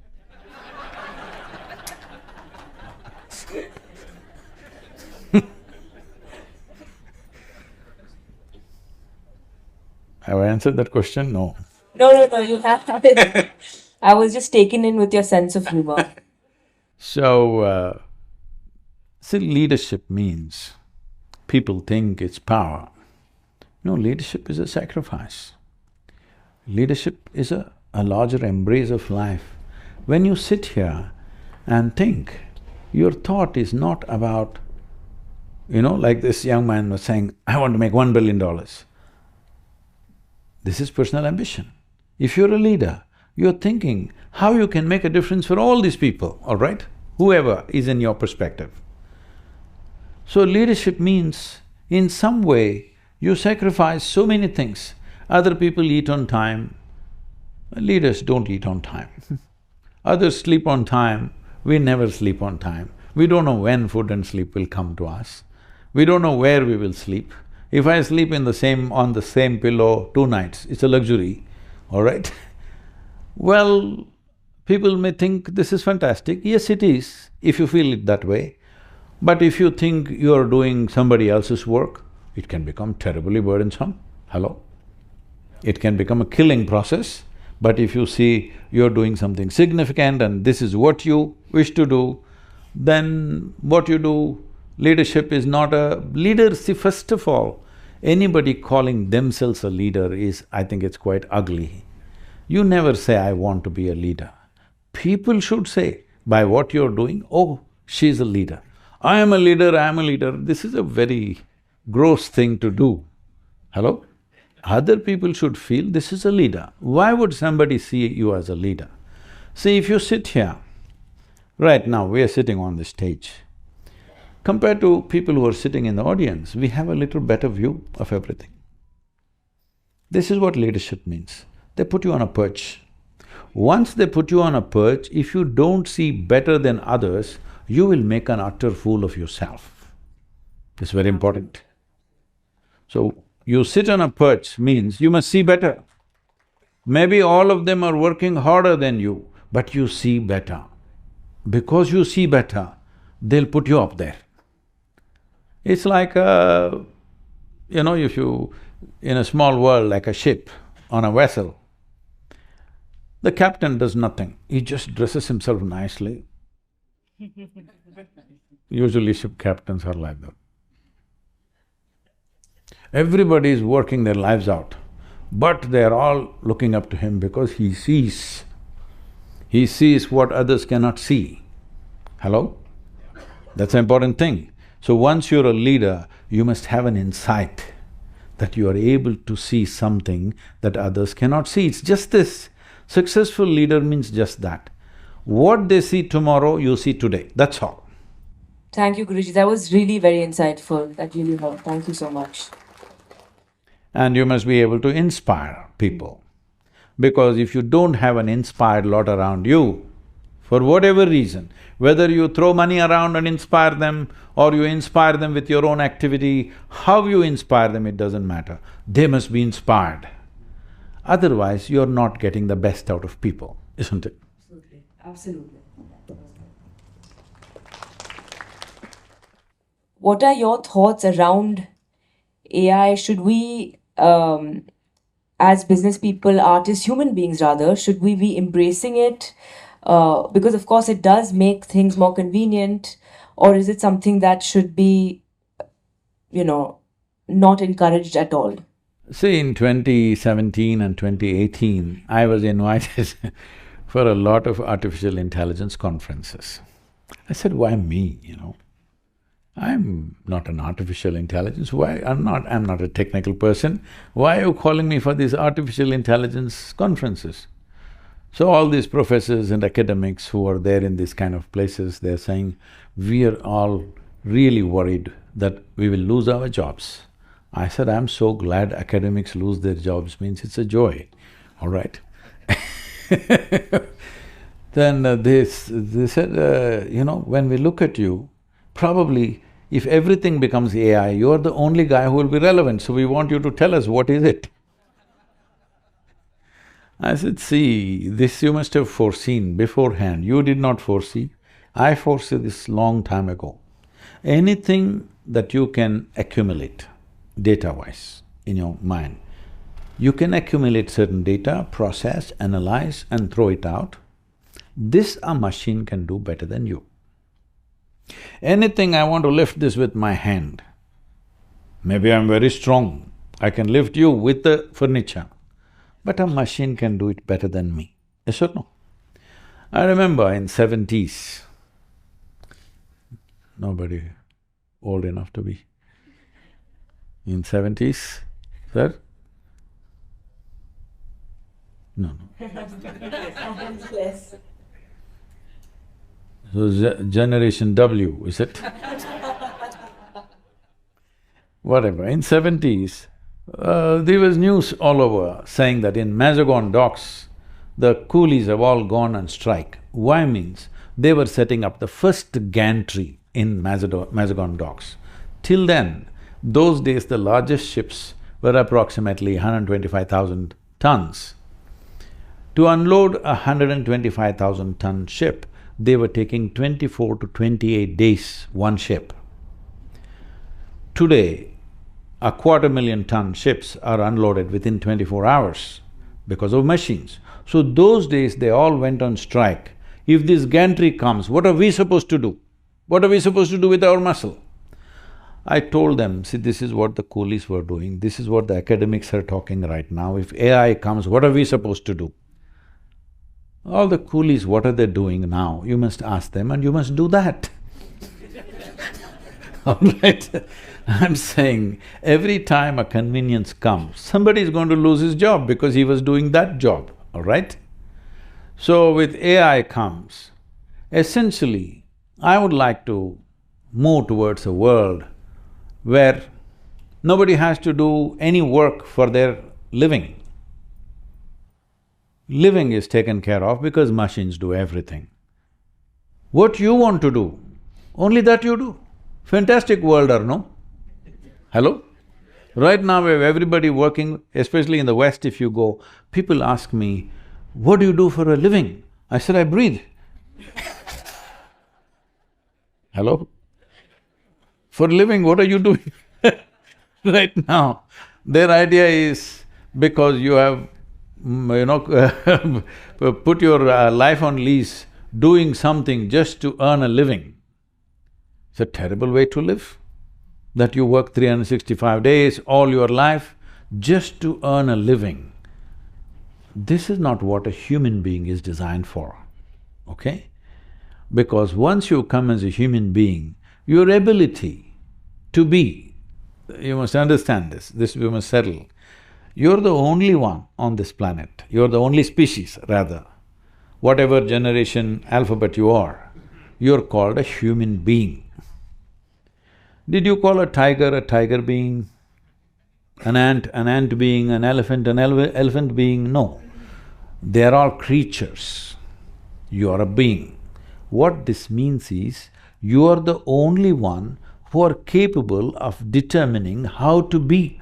Have I answered that question? No. No, you have it. I was just taken in with your sense of humor. So, see, leadership means people think it's power. No, leadership is a sacrifice. Leadership is a larger embrace of life. When you sit here and think, your thought is not about, like this young man was saying, I want to make $1 billion. This is personal ambition. If you're a leader, you're thinking how you can make a difference for all these people, all right? Whoever is in your perspective. So leadership means, in some way, you sacrifice so many things. Other people eat on time, leaders don't eat on time. Others sleep on time, we never sleep on time. We don't know when food and sleep will come to us. We don't know where we will sleep. If I sleep on the same pillow 2 nights, it's a luxury, all right? Well, people may think this is fantastic. Yes, it is, if you feel it that way. But if you think you're doing somebody else's work, it can become terribly burdensome. Hello? It can become a killing process. But if you see you're doing something significant and this is what you wish to do, then what you do, leadership is not a… Leader, see, first of all, Anybody calling themselves a leader is… I think it's quite ugly. You never say, I want to be a leader. People should say, by what you're doing, oh, she's a leader. I am a leader, I am a leader. This is a very gross thing to do. Hello? Other people should feel this is a leader. Why would somebody see you as a leader? See, if you sit here, right now we are sitting on this stage, compared to people who are sitting in the audience, we have a little better view of everything. This is what leadership means. They put you on a perch. Once they put you on a perch, if you don't see better than others, you will make an utter fool of yourself. It's very important. So, you sit on a perch means you must see better. Maybe all of them are working harder than you, but you see better. Because you see better, they'll put you up there. It's like if you… in a small world like a ship on a vessel, the captain does nothing, he just dresses himself nicely. Usually ship captains are like that. Everybody is working their lives out, but they're all looking up to him because he sees what others cannot see. Hello? That's an important thing. So once you're a leader, you must have an insight that you are able to see something that others cannot see. It's just this. Successful leader means just that. What they see tomorrow, you see today, that's all. Thank you, Guruji. That was really very insightful. That really helped. Thank you so much. And you must be able to inspire people. Because if you don't have an inspired lot around you, for whatever reason, whether you throw money around and inspire them or you inspire them with your own activity, how you inspire them, it doesn't matter. They must be inspired. Otherwise, you're not getting the best out of people, isn't it? Absolutely, absolutely. What are your thoughts around AI? Should we, as business people, artists, human beings rather, should we be embracing it? Because of course it does make things more convenient, or is it something that should be, not encouraged at all? See, in 2017 and 2018, I was invited for a lot of artificial intelligence conferences. I said, why me, I'm not an artificial intelligence, why… I'm not a technical person, why are you calling me for these artificial intelligence conferences? So all these professors and academics who are there in these kind of places, they're saying, we are all really worried that we will lose our jobs. I said, I'm so glad academics lose their jobs, means it's a joy, all right? Then they said, when we look at you, probably if everything becomes AI, you're the only guy who will be relevant, so we want you to tell us what is it. I said, see, this you must have foreseen beforehand, you did not foresee. I foresaw this long time ago. Anything that you can accumulate data-wise in your mind, you can accumulate certain data, process, analyze and throw it out. This a machine can do better than you. Anything I want to lift this with my hand, maybe I'm very strong, I can lift you with the furniture, but a machine can do it better than me, yes or no? I remember in 70s, nobody old enough to be, in 70s, sir? No. Yes. So generation W, is it? Whatever, in 70s, there was news all over saying that in Mazagon docks, the coolies have all gone on strike. Why means, they were setting up the first gantry in Mazagon docks. Till then, those days the largest ships were approximately 125,000 tons. To unload a 125,000-ton ship, they were taking 24 to 28 days, one ship. Today, a 250,000-ton ships are unloaded within 24 hours because of machines. So those days they all went on strike. If this gantry comes, what are we supposed to do? What are we supposed to do with our muscle? I told them, see, this is what the coolies were doing, this is what the academics are talking right now. If AI comes, what are we supposed to do? All the coolies, what are they doing now? You must ask them and you must do that. All right? I'm saying, every time a convenience comes, somebody is going to lose his job because he was doing that job, all right? So with AI comes, essentially, I would like to move towards a world where nobody has to do any work for their living. Living is taken care of because machines do everything. What you want to do, only that you do. Fantastic world, or no? Hello? Right now we have everybody working, especially in the West if you go, people ask me, what do you do for a living? I said, I breathe. Hello? For a living, what are you doing? Right now, their idea is because you have, put your life on lease, doing something just to earn a living. It's a terrible way to live, that you work 365 days, all your life, just to earn a living. This is not what a human being is designed for, okay? Because once you come as a human being, your ability to be, you must understand this we must settle. You're the only one on this planet, you're the only species rather. Whatever generation, alphabet you're called a human being. Did you call a tiger being? An ant being, an elephant elephant being? No. They're all creatures. You are a being. What this means is, you are the only one who are capable of determining how to be.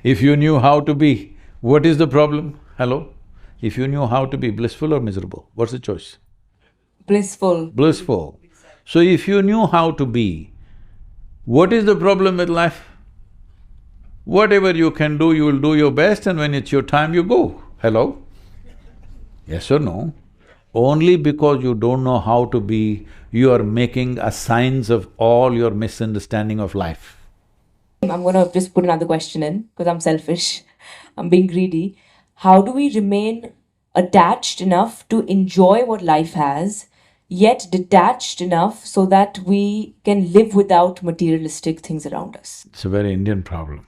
If you knew how to be, what is the problem? Hello? If you knew how to be blissful or miserable, what's the choice? Blissful. Blissful. So if you knew how to be, what is the problem with life? Whatever you can do, you will do your best, and when it's your time, you go. Hello? Yes or no? Only because you don't know how to be, you are making a signs of all your misunderstanding of life. I'm gonna just put another question in, because I'm selfish, I'm being greedy. How do we remain attached enough to enjoy what life has, yet detached enough so that we can live without materialistic things around us? It's a very Indian problem.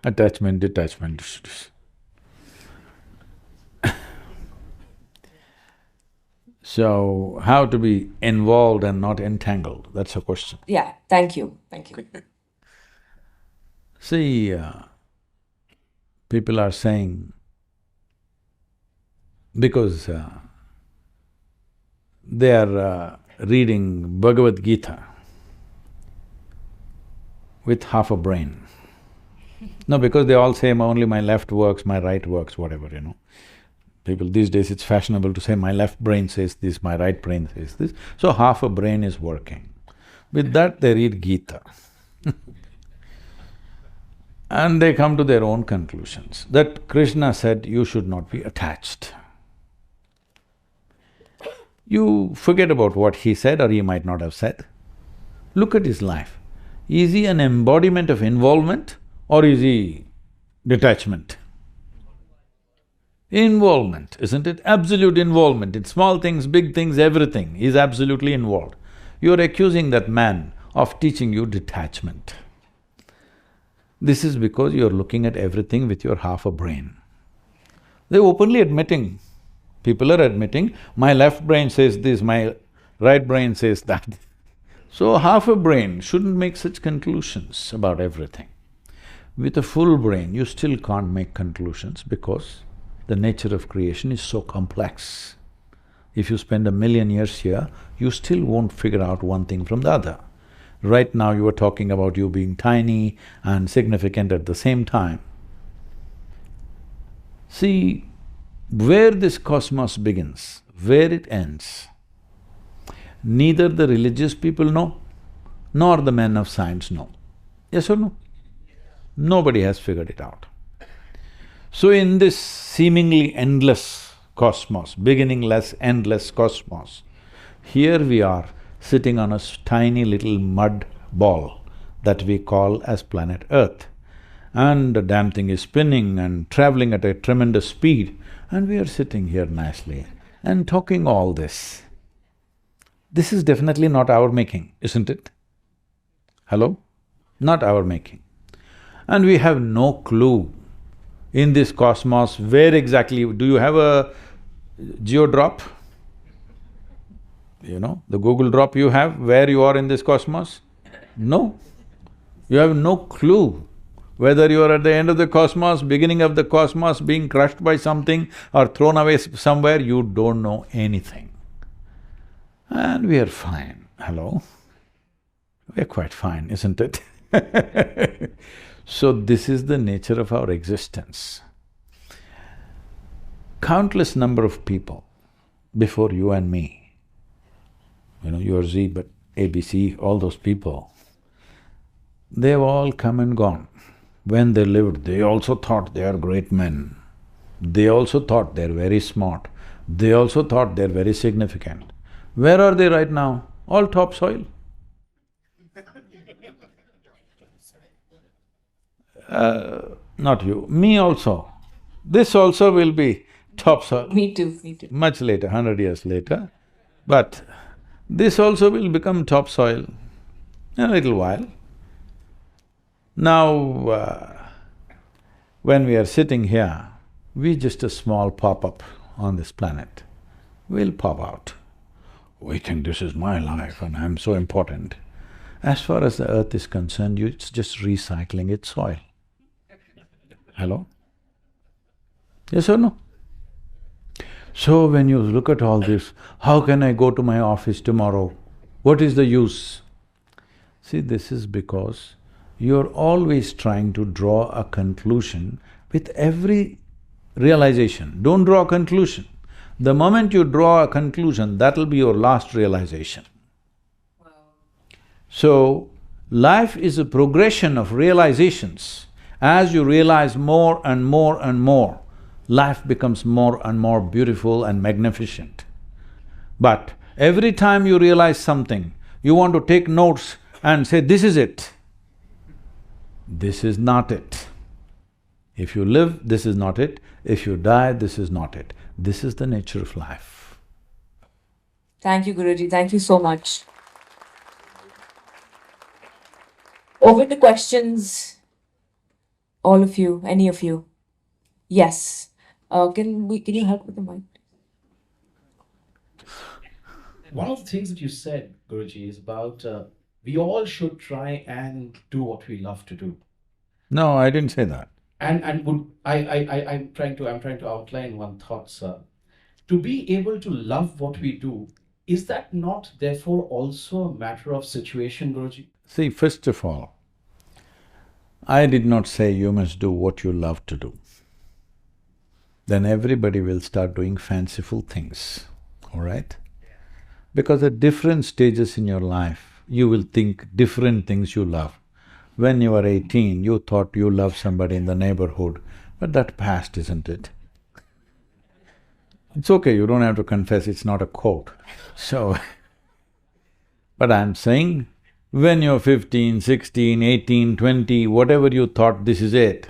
Attachment, detachment. So, how to be involved and not entangled, that's a question. Yeah, thank you. See, people are saying, because they are reading Bhagavad Gita with half a brain. No, because they all say only my left works, my right works, whatever. People these days it's fashionable to say my left brain says this, my right brain says this, so half a brain is working. With that they read Gita and they come to their own conclusions, that Krishna said you should not be attached. You forget about what he said or he might not have said. Look at his life. Is he an embodiment of involvement or is he detachment? Involvement, isn't it? Absolute involvement in small things, big things, everything. He's absolutely involved. You're accusing that man of teaching you detachment. This is because you're looking at everything with your half a brain. They're openly admitting, people are admitting, my left brain says this, my right brain says that. So half a brain shouldn't make such conclusions about everything. With a full brain, you still can't make conclusions because the nature of creation is so complex. If you spend 1,000,000 years here, you still won't figure out one thing from the other. Right now you were talking about you being tiny and significant at the same time. See, where this cosmos begins, where it ends, neither the religious people know, nor the men of science know. Yes or no? Nobody has figured it out. So in this seemingly endless cosmos, beginningless, endless cosmos, here we are sitting on a tiny little mud ball that we call as planet Earth. And the damn thing is spinning and traveling at a tremendous speed, and we are sitting here nicely and talking all this. This is definitely not our making, isn't it? Hello? Not our making. And we have no clue in this cosmos where exactly… Do you have a geodrop? You know, the Google drop you have, where you are in this cosmos? No. You have no clue whether you are at the end of the cosmos, beginning of the cosmos, being crushed by something or thrown away somewhere, you don't know anything. And we are fine. Hello? We're quite fine, isn't it? So this is the nature of our existence. Countless number of people before you and me, you're Z, but ABC, all those people, they've all come and gone. When they lived, they also thought they are great men. They also thought they're very smart. They also thought they're very significant. Where are they right now? All topsoil. Not you, me also. This also will be topsoil. Me too, me too. Much later, 100 years later. But this also will become topsoil in a little while. Now, when we are sitting here, we're just a small pop-up on this planet. We'll pop out. We think this is my life and I'm so important. As far as the earth is concerned, it's just recycling its soil. Hello? Yes or no? So when you look at all this, how can I go to my office tomorrow? What is the use? See, this is because you're always trying to draw a conclusion with every realization. Don't draw a conclusion. The moment you draw a conclusion, that'll be your last realization. Wow. So, life is a progression of realizations. As you realize more and more and more, life becomes more and more beautiful and magnificent. But every time you realize something, you want to take notes and say, this is it. This is not it. If you live, this is not it. If you die, this is not it. This is the nature of life. Thank you, Guruji. Thank you so much. Open to questions, all of you, any of you. Yes. Can you help with the mic? One of the things that you said, Guruji, is about we all should try and do what we love to do. No, I didn't say that. And would I'm trying to outline one thought, sir. To be able to love what we do, is that not therefore also a matter of situation, Guruji? See, first of all, I did not say you must do what you love to do. Then everybody will start doing fanciful things, all right? Because at different stages in your life, you will think different things you love. When you were 18, you thought you loved somebody in the neighborhood, but that passed, isn't it? It's okay, you don't have to confess, it's not a quote. So, but I'm saying, when you're 15, 16, 18, 20, whatever you thought this is it,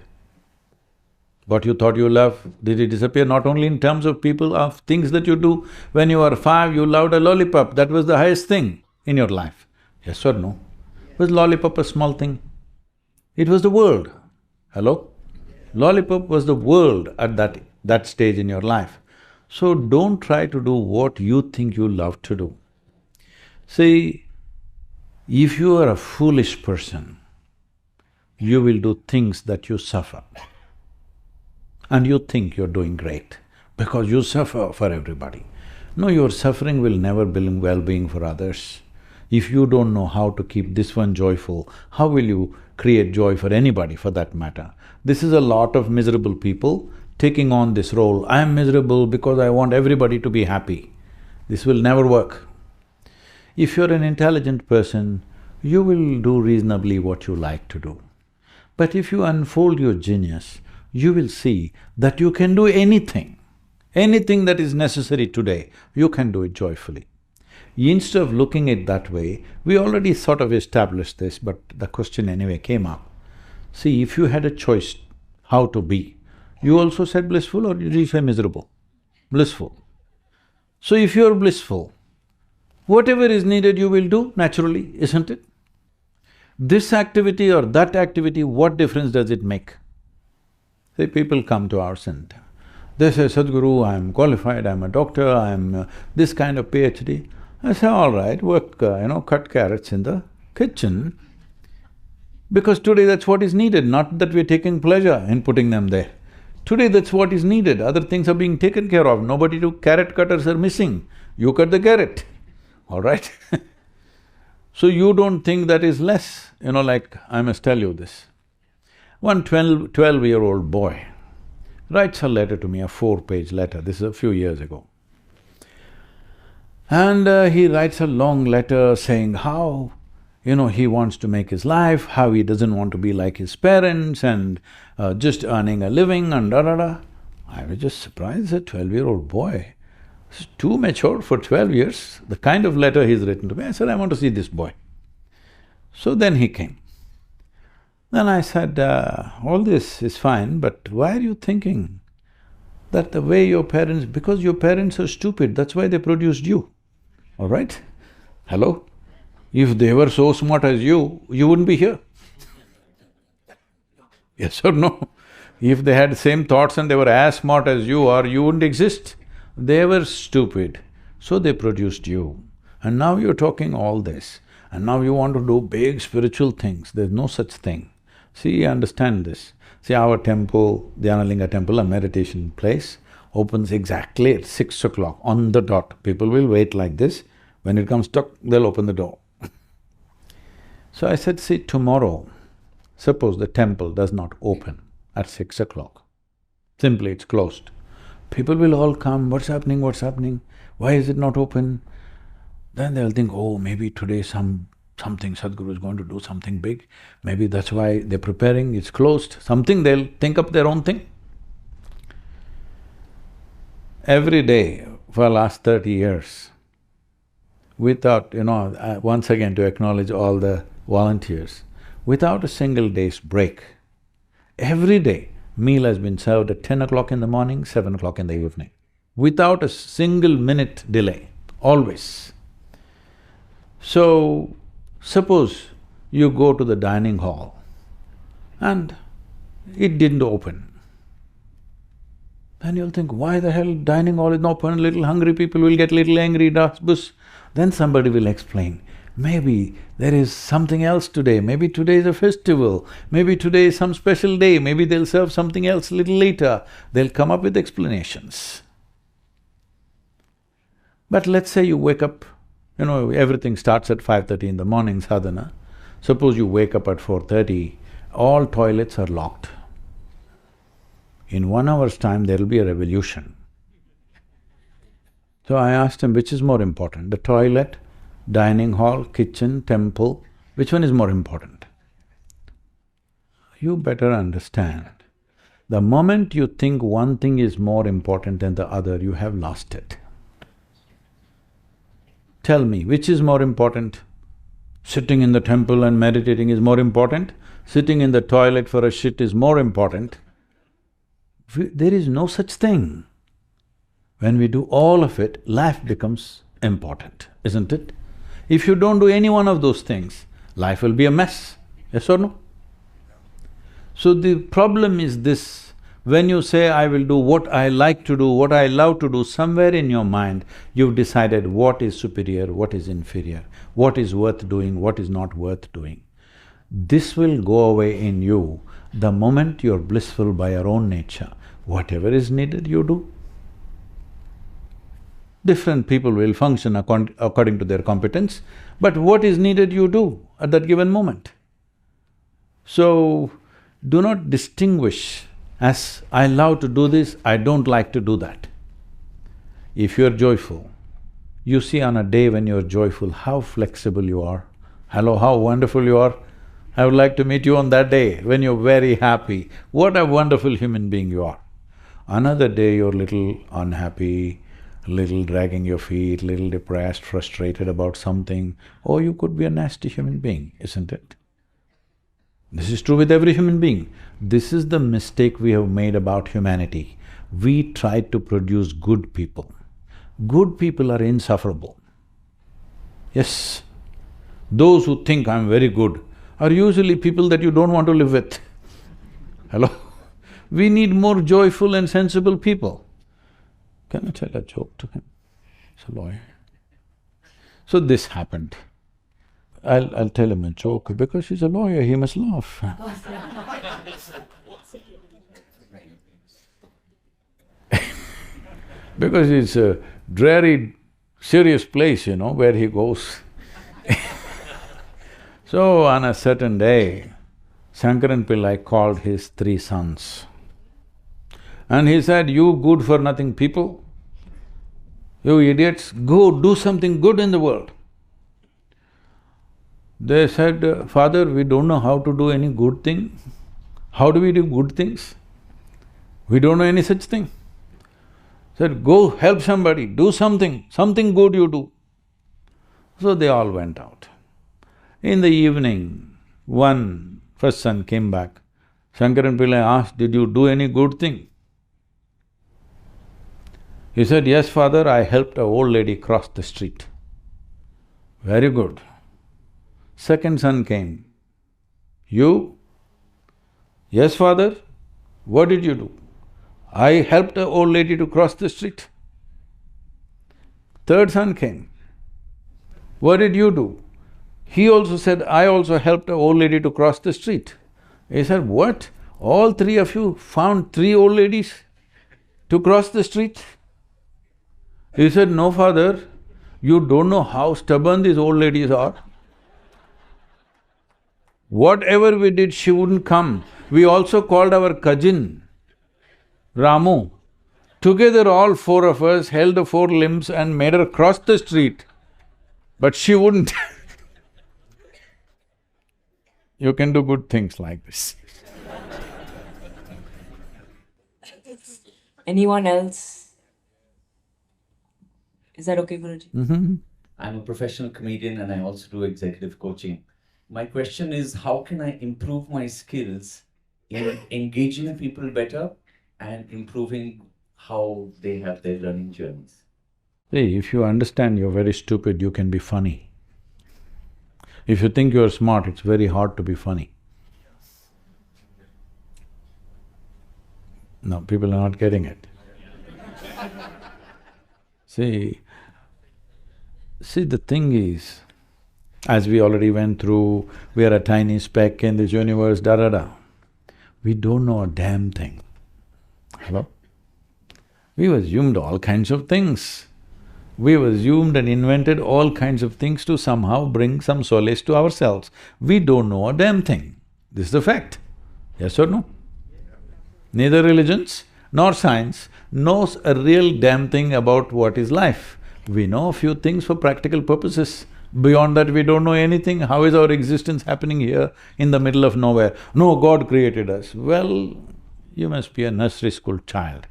what you thought you love, did it disappear? Not only in terms of people, of things that you do. When you were 5, you loved a lollipop, that was the highest thing in your life. Yes or no? Was lollipop a small thing? It was the world. Hello? Lollipop was the world at that stage in your life. So don't try to do what you think you love to do. See, if you are a foolish person, you will do things that you suffer. And you think you're doing great because you suffer for everybody. No, your suffering will never bring well-being for others. If you don't know how to keep this one joyful, how will you create joy for anybody for that matter? This is a lot of miserable people taking on this role. I am miserable because I want everybody to be happy. This will never work. If you're an intelligent person, you will do reasonably what you like to do. But if you unfold your genius, you will see that you can do anything. Anything that is necessary today, you can do it joyfully. Instead of looking at it that way, we already sort of established this, but the question anyway came up. See, if you had a choice how to be, you also said blissful or did you say miserable? Blissful. So if you're blissful, whatever is needed you will do naturally, isn't it? This activity or that activity, what difference does it make? See, people come to our center, they say, Sadhguru, I'm qualified, I'm a doctor, I'm this kind of PhD. I say, all right, work, cut carrots in the kitchen, because today that's what is needed, not that we're taking pleasure in putting them there. Today that's what is needed, other things are being taken care of, nobody to… carrot cutters are missing, you cut the carrot, all right? So you don't think that is less, like I must tell you this. One 12-year-old boy writes a letter to me, a 4-page letter, this is a few years ago. And he writes a long letter saying how, he wants to make his life, how he doesn't want to be like his parents and just earning a living and da-da-da. I was just surprised, a 12-year-old boy. This is too mature for 12 years, the kind of letter he's written to me. I said, I want to see this boy. So then he came. Then I said, all this is fine, but why are you thinking that the way your parents… because your parents are stupid, that's why they produced you, all right? Hello? If they were so smart as you wouldn't be here. Yes or no? If they had the same thoughts and they were as smart as you are, you wouldn't exist. They were stupid, so they produced you. And now you're talking all this, and now you want to do big spiritual things, there's no such thing. See, understand this. See, our temple, the Analinga temple, a meditation place, opens exactly at 6 o'clock, on the dot. People will wait like this, when it comes tuck, they'll open the door. So I said, see, tomorrow, suppose the temple does not open at 6 o'clock, simply it's closed. People will all come, what's happening, why is it not open? Then they'll think, oh, maybe today something, Sadhguru is going to do something big, maybe that's why they're preparing, it's closed, something, they'll think up their own thing. Every day for the last 30 years, without, once again to acknowledge all the volunteers, without a single day's break, every day meal has been served at 10 o'clock in the morning, 7 o'clock in the evening, without a single minute delay, always. So, suppose you go to the dining hall and it didn't open. Then you'll think, why the hell dining hall is not open, little hungry people will get little angry, bus. Then somebody will explain, maybe there is something else today, maybe today is a festival, maybe today is some special day, maybe they'll serve something else little later, they'll come up with explanations. But let's say you wake up, everything starts at 5:30 in the morning, sadhana. Suppose you wake up at 4:30, all toilets are locked. In 1 hour's time, there'll be a revolution. So I asked him, which is more important, the toilet, dining hall, kitchen, temple, which one is more important? You better understand, the moment you think one thing is more important than the other, you have lost it. Tell me, which is more important? Sitting in the temple and meditating is more important? Sitting in the toilet for a shit is more important? There is no such thing. When we do all of it, life becomes important, isn't it? If you don't do any one of those things, life will be a mess, yes or no? So the problem is this, when you say, I will do what I like to do, what I love to do, somewhere in your mind, you've decided what is superior, what is inferior, what is worth doing, what is not worth doing. This will go away in you the moment you're blissful by your own nature. Whatever is needed, you do. Different people will function according to their competence, but what is needed, you do at that given moment. So, do not distinguish as, I love to do this, I don't like to do that. If you're joyful, you see on a day when you're joyful, how flexible you are. Hello, how wonderful you are. I would like to meet you on that day when you're very happy. What a wonderful human being you are. Another day you're little unhappy, little dragging your feet, little depressed, frustrated about something, or you could be a nasty human being, isn't it? This is true with every human being. This is the mistake we have made about humanity. We tried to produce good people. Good people are insufferable. Yes, those who think I'm very good are usually people that you don't want to live with. Hello? We need more joyful and sensible people. Can I tell a joke to him? He's a lawyer. So this happened. I'll tell him a joke because he's a lawyer, he must laugh. Because it's a dreary, serious place, where he goes. So on a certain day, Shankaran Pillai called his 3 sons. And he said, "You good-for-nothing people, you idiots, go do something good in the world." They said, "Father, we don't know how to do any good thing. How do we do good things? We don't know any such thing." Said, "Go help somebody, do something good you do." So they all went out. In the evening, first son came back. Shankaran Pillai asked, "Did you do any good thing?" He said, "Yes, father, I helped an old lady cross the street." Very good. Second son came. "You?" "Yes, father." "What did you do?" "I helped an old lady to cross the street." Third son came. "What did you do?" He also said, "I also helped an old lady to cross the street." He said, "What? All 3 of you found 3 old ladies to cross the street?" He said, "No, father, you don't know how stubborn these old ladies are. Whatever we did, she wouldn't come. We also called our cousin, Ramu. Together all 4 of us held the 4 limbs and made her cross the street, but she wouldn't." You can do good things like this. Anyone else? Is that okay, Guruji? I'm a professional comedian and I also do executive coaching. My question is, how can I improve my skills in engaging people better and improving how they have their learning journeys? See, if you understand you're very stupid, you can be funny. If you think you're smart, it's very hard to be funny. No, people are not getting it. See, the thing is, as we already went through, we are a tiny speck in this universe, da-da-da. We don't know a damn thing. Hello? We've assumed all kinds of things. We've assumed and invented all kinds of things to somehow bring some solace to ourselves. We don't know a damn thing. This is the fact. Yes or no? Neither religions nor science knows a real damn thing about what is life. We know a few things for practical purposes. Beyond that, we don't know anything. How is our existence happening here in the middle of nowhere? No, God created us. Well, you must be a nursery school child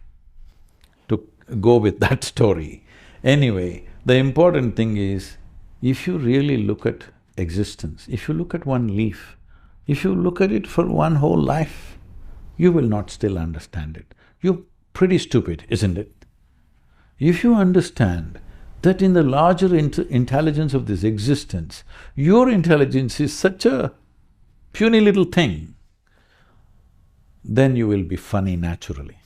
to go with that story. Anyway, the important thing is, if you really look at existence, if you look at one leaf, if you look at it for one whole life, you will not still understand it. You're pretty stupid, isn't it? If you understand that in the larger intelligence of this existence, your intelligence is such a puny little thing, then you will be funny naturally.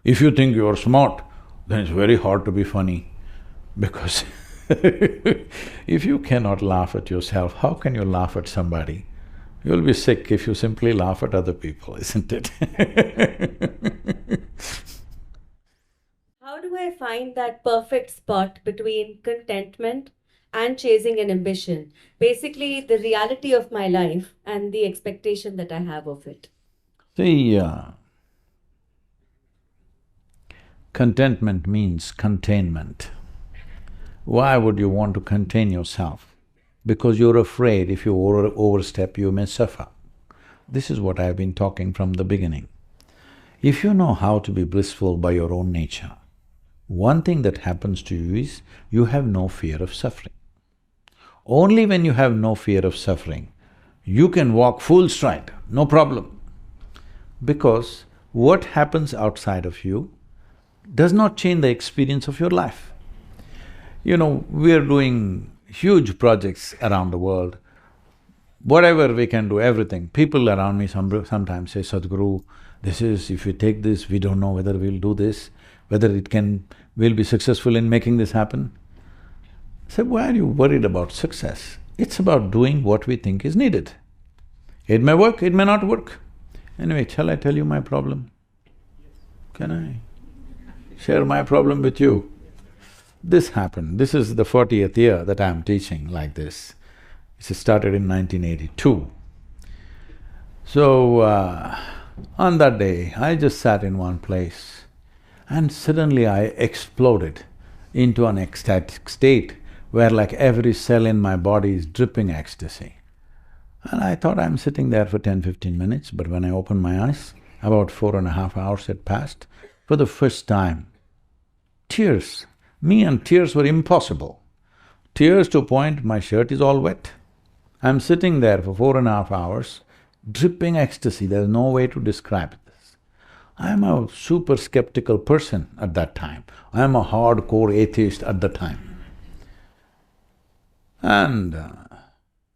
If you think you're smart, then it's very hard to be funny, because if you cannot laugh at yourself, how can you laugh at somebody? You'll be sick if you simply laugh at other people, isn't it? How do I find that perfect spot between contentment and chasing an ambition? Basically, the reality of my life and the expectation that I have of it. See, contentment means containment. Why would you want to contain yourself? Because you're afraid if you overstep, you may suffer. This is what I've been talking from the beginning. If you know how to be blissful by your own nature, one thing that happens to you is you have no fear of suffering. Only when you have no fear of suffering, you can walk full stride, no problem. Because what happens outside of you does not change the experience of your life. You know, we're doing huge projects around the world. Whatever we can do, everything. People around me sometimes say, Sadhguru, if you take this, we don't know whether we'll do this, whether we'll be successful in making this happen. I said, why are you worried about success? It's about doing what we think is needed. It may work, it may not work. Anyway, shall I tell you my problem? Can I share my problem with you? This happened. This is the 40th year that I'm teaching like this. It started in 1982. So, on that day, I just sat in one place and suddenly I exploded into an ecstatic state where like every cell in my body is dripping ecstasy. And I thought I'm sitting there for 10–15 minutes, but when I opened my eyes, about 4.5 hours had passed. For the first time, tears, me and tears were impossible. Tears to a point my shirt is all wet. I'm sitting there for 4.5 hours, dripping ecstasy, there's no way to describe this. I'm a super skeptical person at that time. I'm a hardcore atheist at the time. And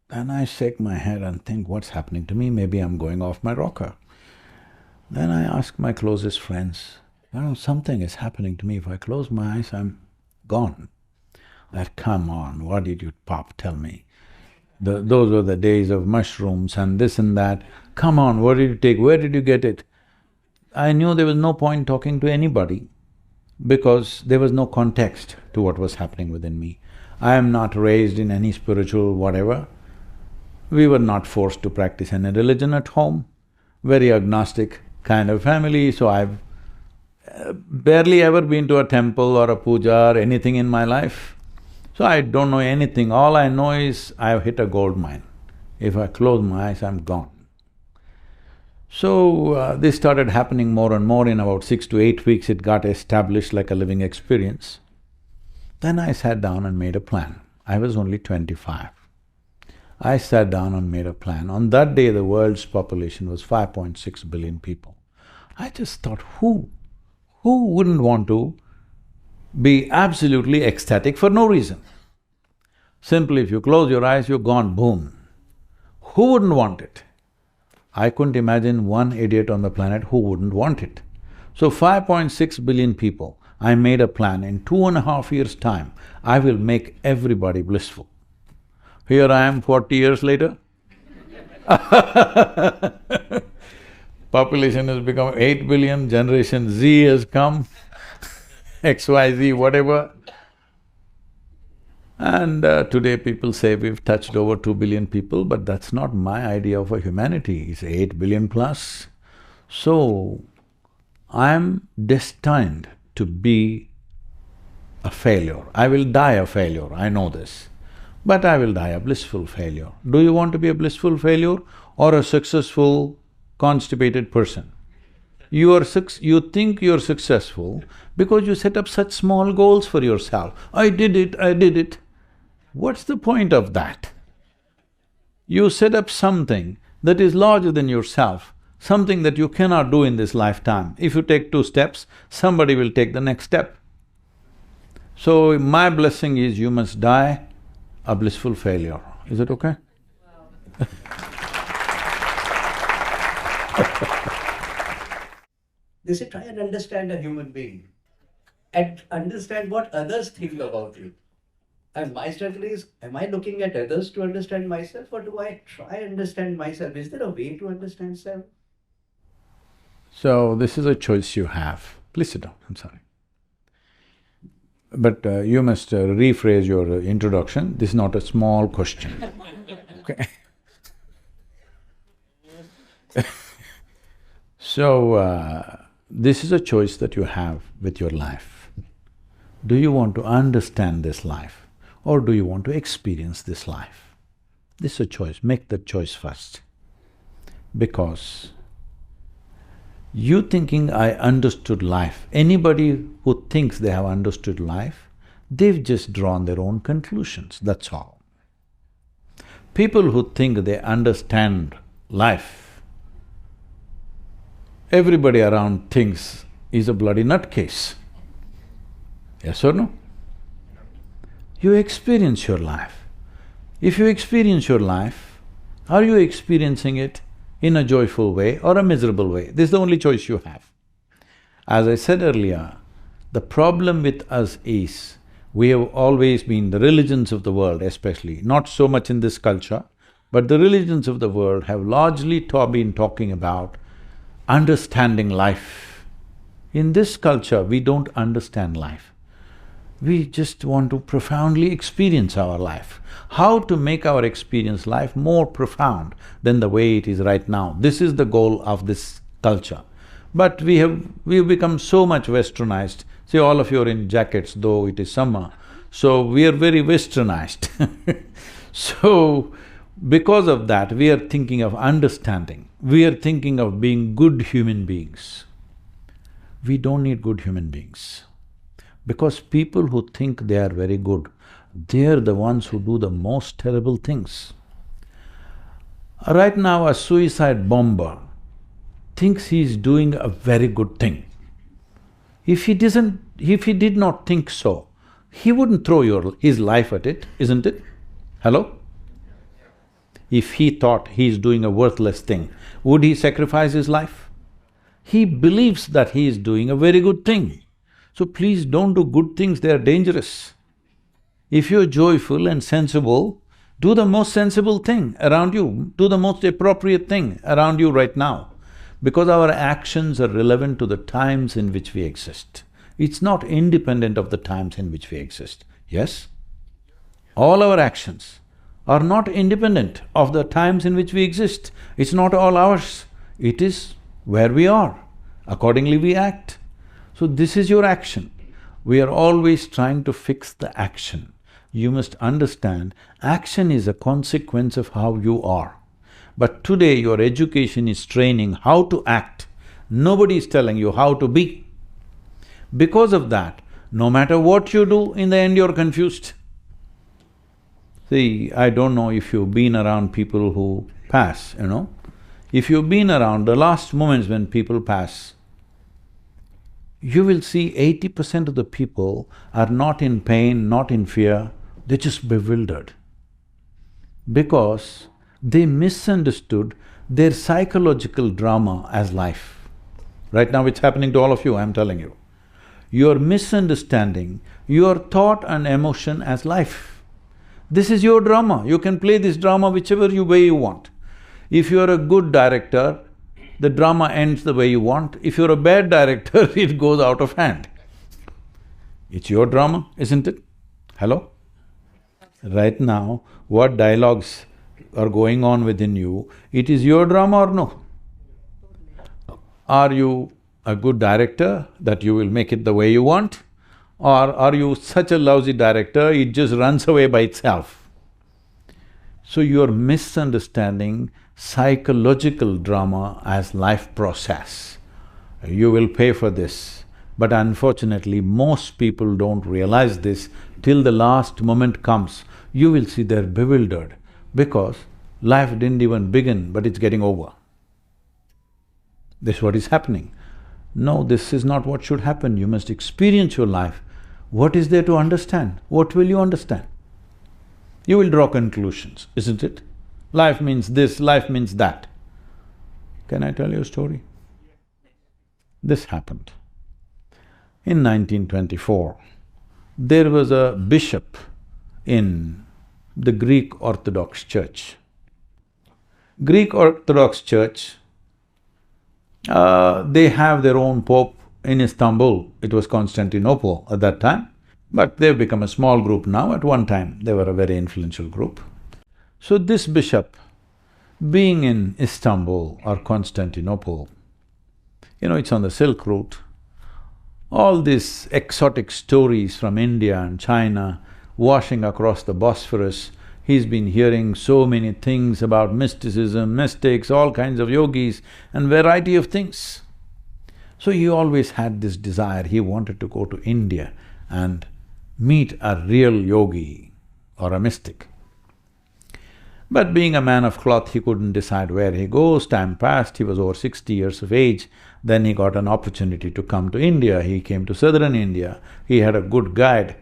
then I shake my head and think, what's happening to me? Maybe I'm going off my rocker. Then I ask my closest friends, something is happening to me. If I close my eyes, I'm gone. Come on, what did you pop, tell me? Those were the days of mushrooms and this and that. Come on, what did you take? Where did you get it? I knew there was no point talking to anybody because there was no context to what was happening within me. I am not raised in any spiritual whatever. We were not forced to practice any religion at home, very agnostic kind of family, so I've barely ever been to a temple or a puja or anything in my life. So I don't know anything, all I know is I've hit a gold mine. If I close my eyes, I'm gone. So this started happening more and more. In about 6 to 8 weeks, it got established like a living experience. Then I sat down and made a plan. I was only 25. I sat down and made a plan. On that day, the world's population was 5.6 billion people. I just thought, who wouldn't want to be absolutely ecstatic for no reason? Simply, if you close your eyes, you're gone, boom. Who wouldn't want it? I couldn't imagine one idiot on the planet who wouldn't want it. So 5.6 billion people, I made a plan, in 2.5 years' time, I will make everybody blissful. Here I am 40 years later. Population has become 8 billion, generation Z has come, XYZ, whatever. And today people say we've touched over 2 billion people, but that's not my idea of a humanity, it's 8 billion plus. So, I'm destined to be a failure. I will die a failure, I know this. But I will die a blissful failure. Do you want to be a blissful failure or a successful, constipated person? You think you're successful because you set up such small goals for yourself. I did it. What's the point of that? You set up something that is larger than yourself, something that you cannot do in this lifetime. If you take 2 steps, somebody will take the next step. So my blessing is you must die a blissful failure. Is it okay? They say try and understand a human being and understand what others think about you. And my struggle is, am I looking at others to understand myself, or do I try and understand myself? Is there a way to understand self? So this is a choice you have. Please sit down, I'm sorry. But you must rephrase your introduction. This is not a small question, okay? So, this is a choice that you have with your life. Do you want to understand this life or do you want to experience this life? This is a choice, make that choice first. Because You thinking, I understood life. Anybody who thinks they have understood life, they've just drawn their own conclusions, that's all. People who think they understand life, everybody around thinks is a bloody nutcase. Yes or no? You experience your life. If you experience your life, are you experiencing it in a joyful way or a miserable way? This is the only choice you have. As I said earlier, the problem with us is, we have always been, the religions of the world especially, not so much in this culture, but the religions of the world have largely been talking about understanding life. In this culture, we don't understand life. We just want to profoundly experience our life. How to make our experience life more profound than the way it is right now. This is the goal of this culture. But we've become so much westernized. See, all of you are in jackets, though it is summer, so we are very westernized. So, because of that, we are thinking of understanding, we are thinking of being good human beings. We don't need good human beings. Because people who think they are very good, they're the ones who do the most terrible things. Right now, a suicide bomber thinks he's doing a very good thing. If he did not think so, he wouldn't throw his life at it, isn't it? Hello? If he thought he's doing a worthless thing, would he sacrifice his life? He believes that he is doing a very good thing. So please don't do good things, they are dangerous. If you're joyful and sensible, do the most sensible thing around you, do the most appropriate thing around you right now. Because our actions are relevant to the times in which we exist. It's not independent of the times in which we exist, yes? All our actions are not independent of the times in which we exist. It's not all ours, it is where we are. Accordingly we act. So this is your action. We are always trying to fix the action. You must understand, action is a consequence of how you are. But today your education is training how to act. Nobody is telling you how to be. Because of that, no matter what you do, in the end you're confused. See, I don't know if you've been around people who pass, you know. If you've been around the last moments when people pass, you will see 80% of the people are not in pain, not in fear, they're just bewildered. Because they misunderstood their psychological drama as life. Right now it's happening to all of you, I'm telling you. You're misunderstanding your thought and emotion as life. This is your drama, you can play this drama whichever way you want. If you're a good director, the drama ends the way you want. If you're a bad director, it goes out of hand. It's your drama, isn't it? Hello? Right now, what dialogues are going on within you, it is your drama or no? Are you a good director that you will make it the way you want? Or are you such a lousy director, it just runs away by itself? So you're misunderstanding psychological drama as life process. You will pay for this. But unfortunately, most people don't realize this till the last moment comes. You will see they're bewildered because life didn't even begin, but it's getting over. This is what is happening. No, this is not what should happen. You must experience your life. What is there to understand? What will you understand? You will draw conclusions, isn't it? Life means this, life means that. Can I tell you a story? This happened. In 1924, there was a bishop in the Greek Orthodox Church. Greek Orthodox Church, they have their own pope in Istanbul. It was Constantinople at that time, but they've become a small group now. At one time, they were a very influential group. So this bishop, being in Istanbul or Constantinople, you know, it's on the Silk Route, all these exotic stories from India and China washing across the Bosphorus, he's been hearing so many things about mysticism, mystics, all kinds of yogis and variety of things. So he always had this desire, he wanted to go to India and meet a real yogi or a mystic. But being a man of cloth, he couldn't decide where he goes. Time passed, he was over 60 years of age. Then he got an opportunity to come to India. He came to southern India. He had a good guide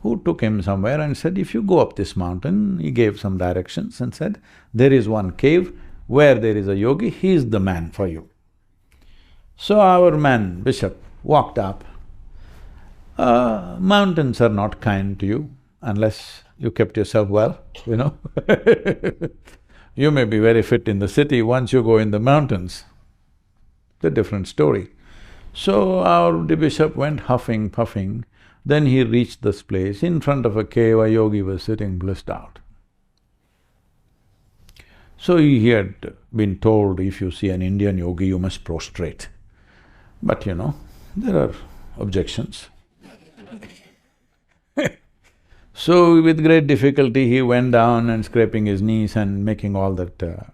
who took him somewhere and said, if you go up this mountain, he gave some directions and said, there is one cave where there is a yogi, he is the man for you. So our man, bishop, walked up. Mountains are not kind to you unless you kept yourself well, you know. You may be very fit in the city, once you go in the mountains, it's a different story. So our bishop went huffing, puffing, then he reached this place. In front of a cave, a yogi was sitting blissed out. So he had been told, if you see an Indian yogi, you must prostrate. But you know, there are objections. So with great difficulty, he went down and scraping his knees and making all that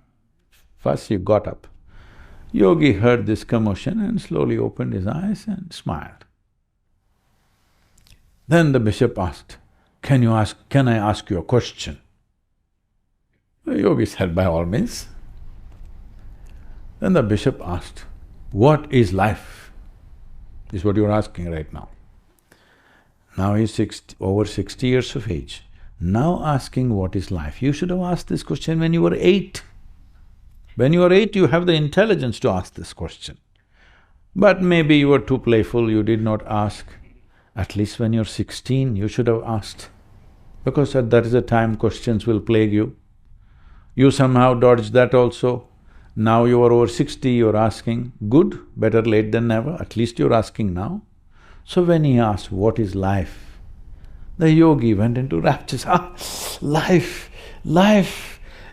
fuss, he got up. Yogi heard this commotion and slowly opened his eyes and smiled. Then the bishop asked, can I ask you a question? The yogi said, by all means. Then the bishop asked, what is life? This is what you're asking right now. Now he's over 60 years of age, now asking what is life. You should have asked this question when you were 8. When you were 8, you have the intelligence to ask this question. But maybe you were too playful, you did not ask. At least when you're 16, you should have asked, because that is the time questions will plague you. You somehow dodged that also. Now you are over 60, you're asking. Good, better late than never, at least you're asking now. So when he asked, what is life? The yogi went into raptures. Life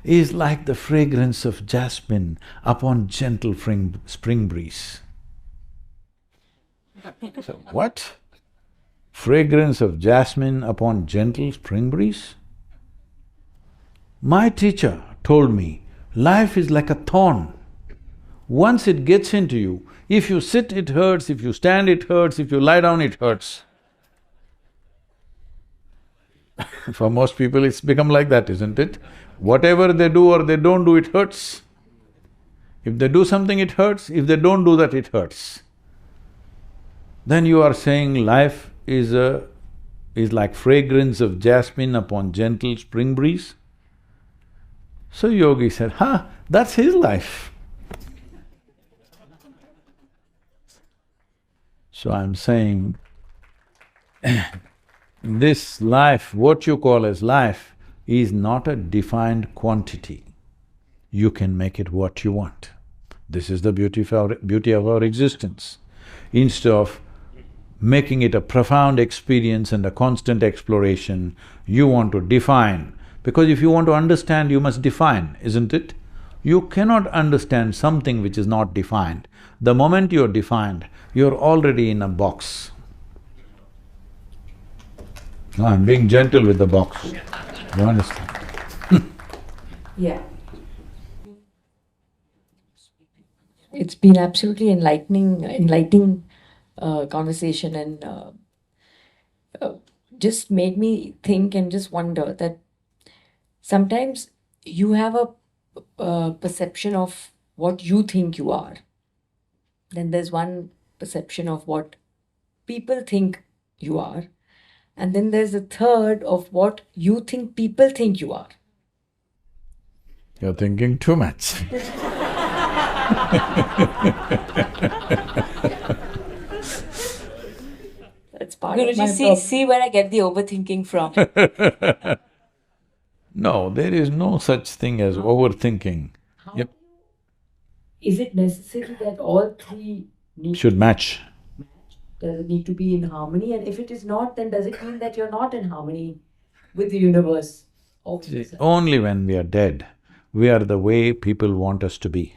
is like the fragrance of jasmine upon gentle spring breeze. So, what? Fragrance of jasmine upon gentle spring breeze? My teacher told me, life is like a thorn. Once it gets into you, if you sit, it hurts, if you stand, it hurts, if you lie down, it hurts. For most people, it's become like that, isn't it? Whatever they do or they don't do, it hurts. If they do something, it hurts, if they don't do that, it hurts. Then you are saying life is like fragrance of jasmine upon gentle spring breeze? So yogi said, that's his life. So I'm saying, this life, what you call as life, is not a defined quantity. You can make it what you want. This is the beauty of our existence. Instead of making it a profound experience and a constant exploration, you want to define. Because if you want to understand, you must define, isn't it? You cannot understand something which is not defined. The moment you're defined, you're already in a box. No, I'm being gentle with the box, you understand? Yeah. It's been absolutely enlightening conversation and just made me think and just wonder that sometimes you have a perception of what you think you are. Then there's one perception of what people think you are. And then there's a third of what you think people think you are. You're thinking too much. That's part of my see where I get the overthinking from. No, there is no such thing as overthinking. Yep. Is it necessary that all three Should match. Does it need to be in harmony? And if it is not, then does it mean that you're not in harmony with the universe? See, only when we are dead, we are the way people want us to be.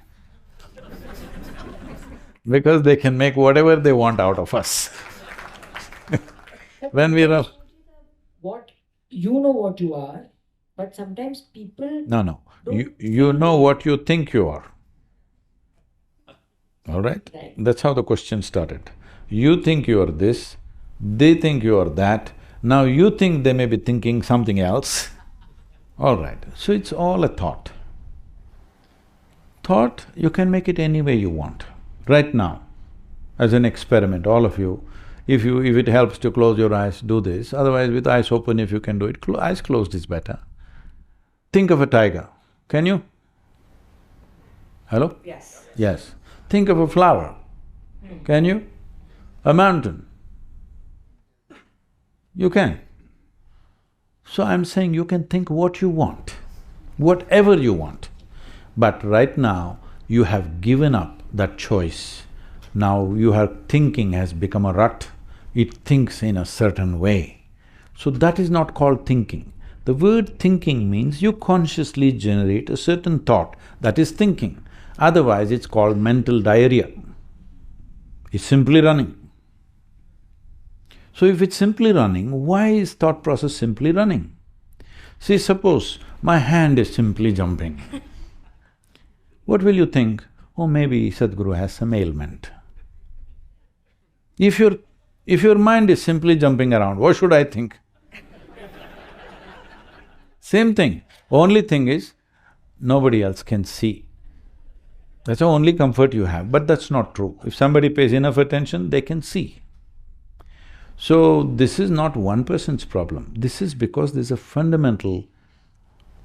Because they can make whatever they want out of us. When we are… What… you know what you are, but sometimes people… No, you know what you think you are. all right? Right. That's how the question started. You think you are this, they think you are that, now you think they may be thinking something else. All right, so it's all a thought. Thought, you can make it any way you want. Right now, as an experiment, all of you, if it helps to close your eyes, do this. Otherwise, with eyes open, if you can do it, eyes closed is better. Think of a tiger, can you? Hello? Yes. Yes. Think of a flower, can you? A mountain, you can. So I'm saying you can think what you want, whatever you want. But right now, you have given up that choice. Now your thinking has become a rut, it thinks in a certain way. So that is not called thinking. The word thinking means you consciously generate a certain thought, that is thinking. Otherwise, it's called mental diarrhea. It's simply running. So if it's simply running, why is thought process simply running? See, suppose my hand is simply jumping. What will you think? Oh, maybe Sadhguru has some ailment. If your mind is simply jumping around, what should I think? Same thing, only thing is, nobody else can see. That's the only comfort you have, but that's not true. If somebody pays enough attention, they can see. So, this is not one person's problem, this is because there's a fundamental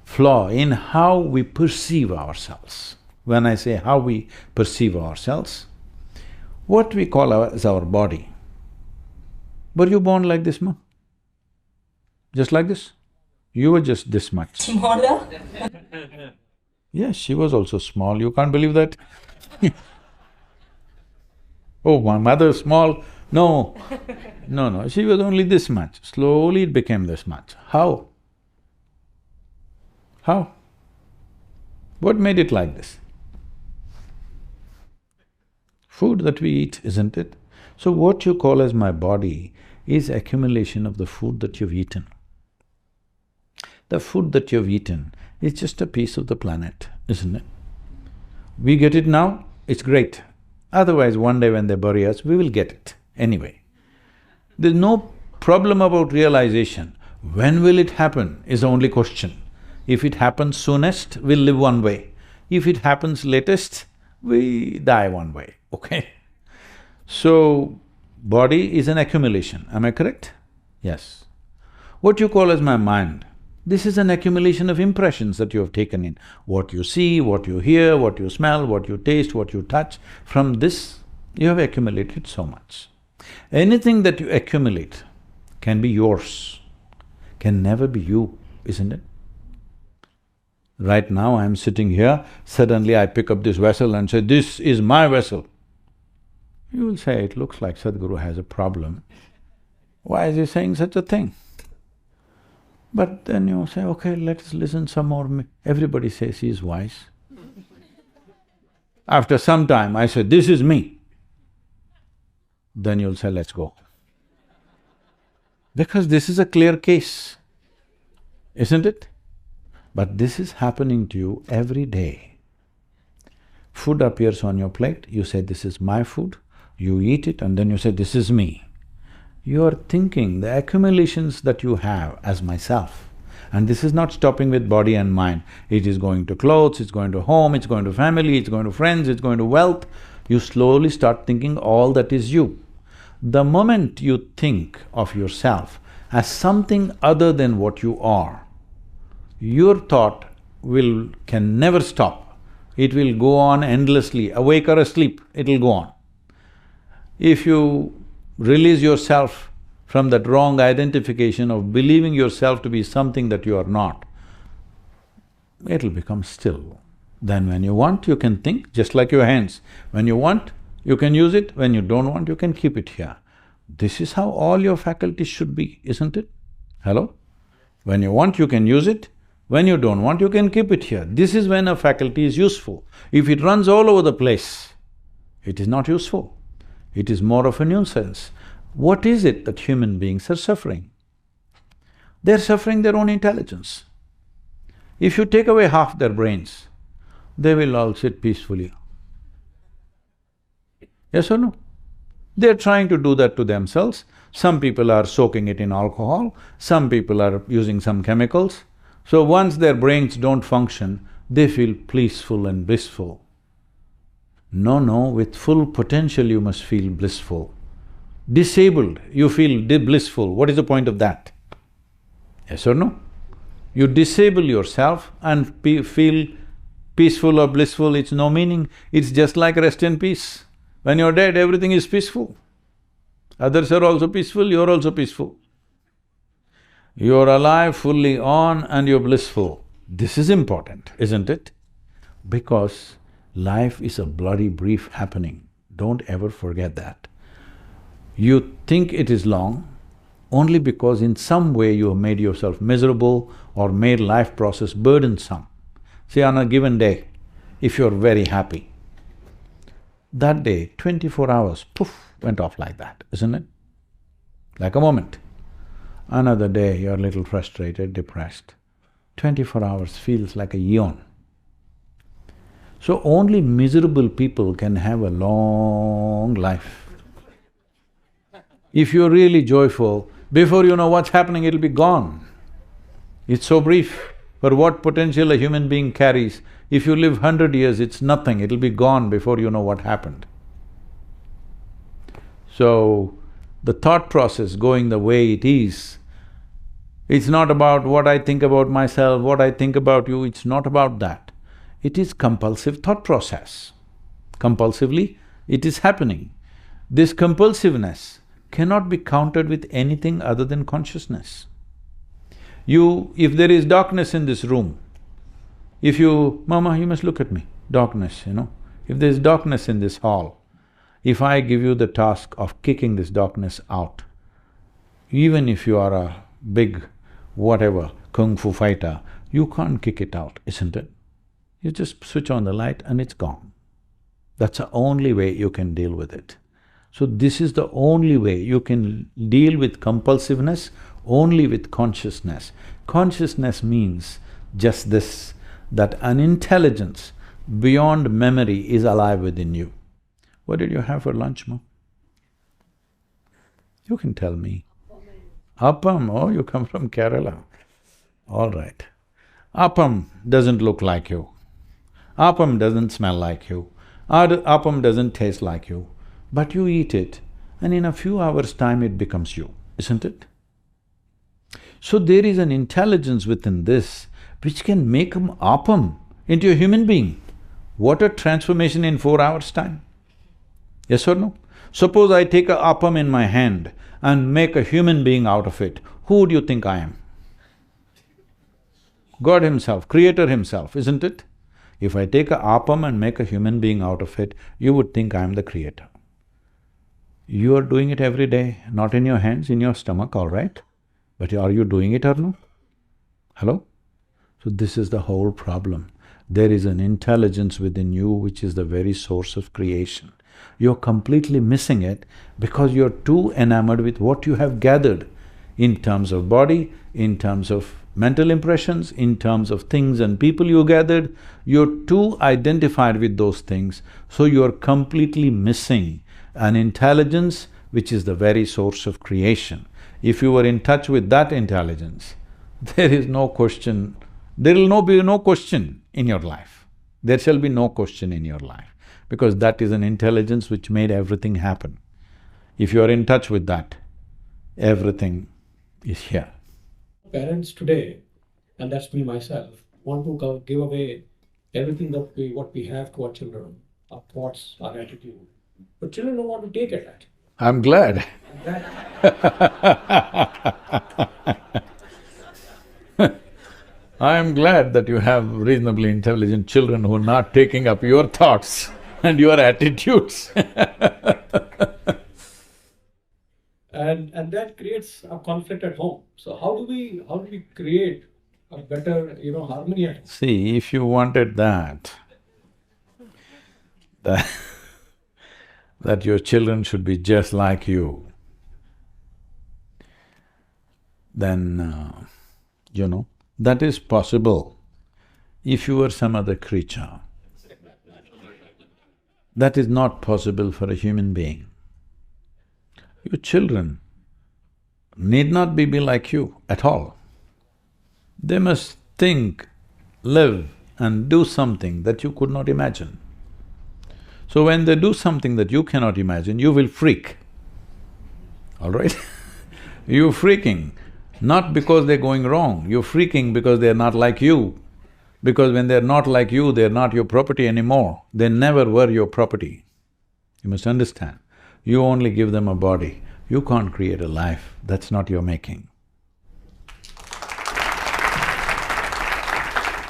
flaw in how we perceive ourselves. When I say how we perceive ourselves, what we call as our body. Were you born like this, ma? Just like this? You were just this much. Smaller? Yes, she was also small, you can't believe that? Oh, my mother small? No. No, she was only this much. Slowly it became this much. How? How? What made it like this? Food that we eat, isn't it? So what you call as my body is accumulation of the food that you've eaten. The food that you've eaten is just a piece of the planet, isn't it? We get it now, it's great. Otherwise, one day when they bury us, we will get it anyway. There's no problem about realization. When will it happen is the only question. If it happens soonest, we'll live one way. If it happens latest, we die one way, okay? So, body is an accumulation, am I correct? Yes. What you call as my mind, this is an accumulation of impressions that you have taken in. What you see, what you hear, what you smell, what you taste, what you touch, from this you have accumulated so much. Anything that you accumulate can be yours, can never be you, isn't it? Right now I'm sitting here, suddenly I pick up this vessel and say, this is my vessel. You will say, it looks like Sadhguru has a problem. Why is he saying such a thing? But then you say, okay, let us listen some more. Everybody says he is wise. After some time, I say, this is me. Then you'll say, let's go. Because this is a clear case, isn't it? But this is happening to you every day. Food appears on your plate, you say, this is my food, you eat it and then you say, this is me. You are thinking the accumulations that you have as myself. And this is not stopping with body and mind. It is going to clothes, it's going to home, it's going to family, it's going to friends, it's going to wealth. You slowly start thinking all that is you. The moment you think of yourself as something other than what you are, your thought can never stop. It will go on endlessly, awake or asleep, it'll go on. If you release yourself from that wrong identification of believing yourself to be something that you are not, it'll become still. Then when you want, you can think, just like your hands. When you want, you can use it, when you don't want, you can keep it here. This is how all your faculties should be, isn't it? Hello? When you want, you can use it, when you don't want, you can keep it here. This is when a faculty is useful. If it runs all over the place, it is not useful. It is more of a nuisance. What is it that human beings are suffering? They're suffering their own intelligence. If you take away half their brains, they will all sit peacefully. Yes or no? They're trying to do that to themselves. Some people are soaking it in alcohol, some people are using some chemicals. So once their brains don't function, they feel peaceful and blissful. No, no, with full potential you must feel blissful. Disabled, you feel blissful, what is the point of that? Yes or no? You disable yourself and feel peaceful or blissful, it's no meaning. It's just like rest in peace. When you're dead, everything is peaceful. Others are also peaceful, you're also peaceful. You're alive, fully on, and you're blissful. This is important, isn't it? Because life is a bloody brief happening. Don't ever forget that. You think it is long only because in some way you have made yourself miserable or made life process burdensome. See, on a given day, if you're very happy, that day, 24 hours, poof, went off like that, isn't it? Like a moment. Another day, you're a little frustrated, depressed. 24 hours feels like a eon. So only miserable people can have a long life. If you're really joyful, before you know what's happening, it'll be gone. It's so brief. For what potential a human being carries, if you live 100 years, it's nothing, it'll be gone before you know what happened. So, the thought process going the way it is, it's not about what I think about myself, what I think about you, it's not about that. It is compulsive thought process. Compulsively, it is happening. This compulsiveness cannot be countered with anything other than consciousness. If there is darkness in this room, Mama, you must look at me, darkness, If there's darkness in this hall, if I give you the task of kicking this darkness out, even if you are a big whatever kung fu fighter, you can't kick it out, isn't it? You just switch on the light and it's gone. That's the only way you can deal with it. So this is the only way you can deal with compulsiveness, only with consciousness. Consciousness means just this, that an intelligence beyond memory is alive within you. What did you have for lunch, Mom? You can tell me. Appam, oh, you come from Kerala. All right. Appam doesn't look like you. Appam doesn't smell like you. Appam doesn't taste like you. But you eat it, and in a few hours' time it becomes you, isn't it? So there is an intelligence within this which can make an appam into a human being. What a transformation in 4 hours' time. Yes or no? Suppose I take a appam in my hand and make a human being out of it, who would you think I am? God himself, creator himself, isn't it? If I take a appam and make a human being out of it, you would think I am the creator. You are doing it every day, not in your hands, in your stomach, all right? But are you doing it or no? Hello? So this is the whole problem. There is an intelligence within you which is the very source of creation. You're completely missing it because you're too enamored with what you have gathered in terms of body, in terms of mental impressions, in terms of things and people you gathered. You're too identified with those things, so you're completely missing an intelligence which is the very source of creation. If you were in touch with that intelligence, there is no question, there will be no question in your life. There shall be no question in your life, because that is an intelligence which made everything happen. If you are in touch with that, everything is here. Parents today, and that's me myself, want to give away everything what we have to our children, our thoughts, our attitude. But children don't want to take it. I'm glad. I am glad that you have reasonably intelligent children who are not taking up your thoughts and your attitudes. And that creates a conflict at home. So how do we create a better, harmony at home? See, if you wanted that your children should be just like you, then, that is possible if you were some other creature. That is not possible for a human being. Your children need not be like you at all. They must think, live and do something that you could not imagine. So when they do something that you cannot imagine, you will freak, all right? You're freaking, not because they're going wrong, you're freaking because they're not like you. Because when they're not like you, they're not your property anymore. They never were your property. You must understand, you only give them a body, you can't create a life, that's not your making.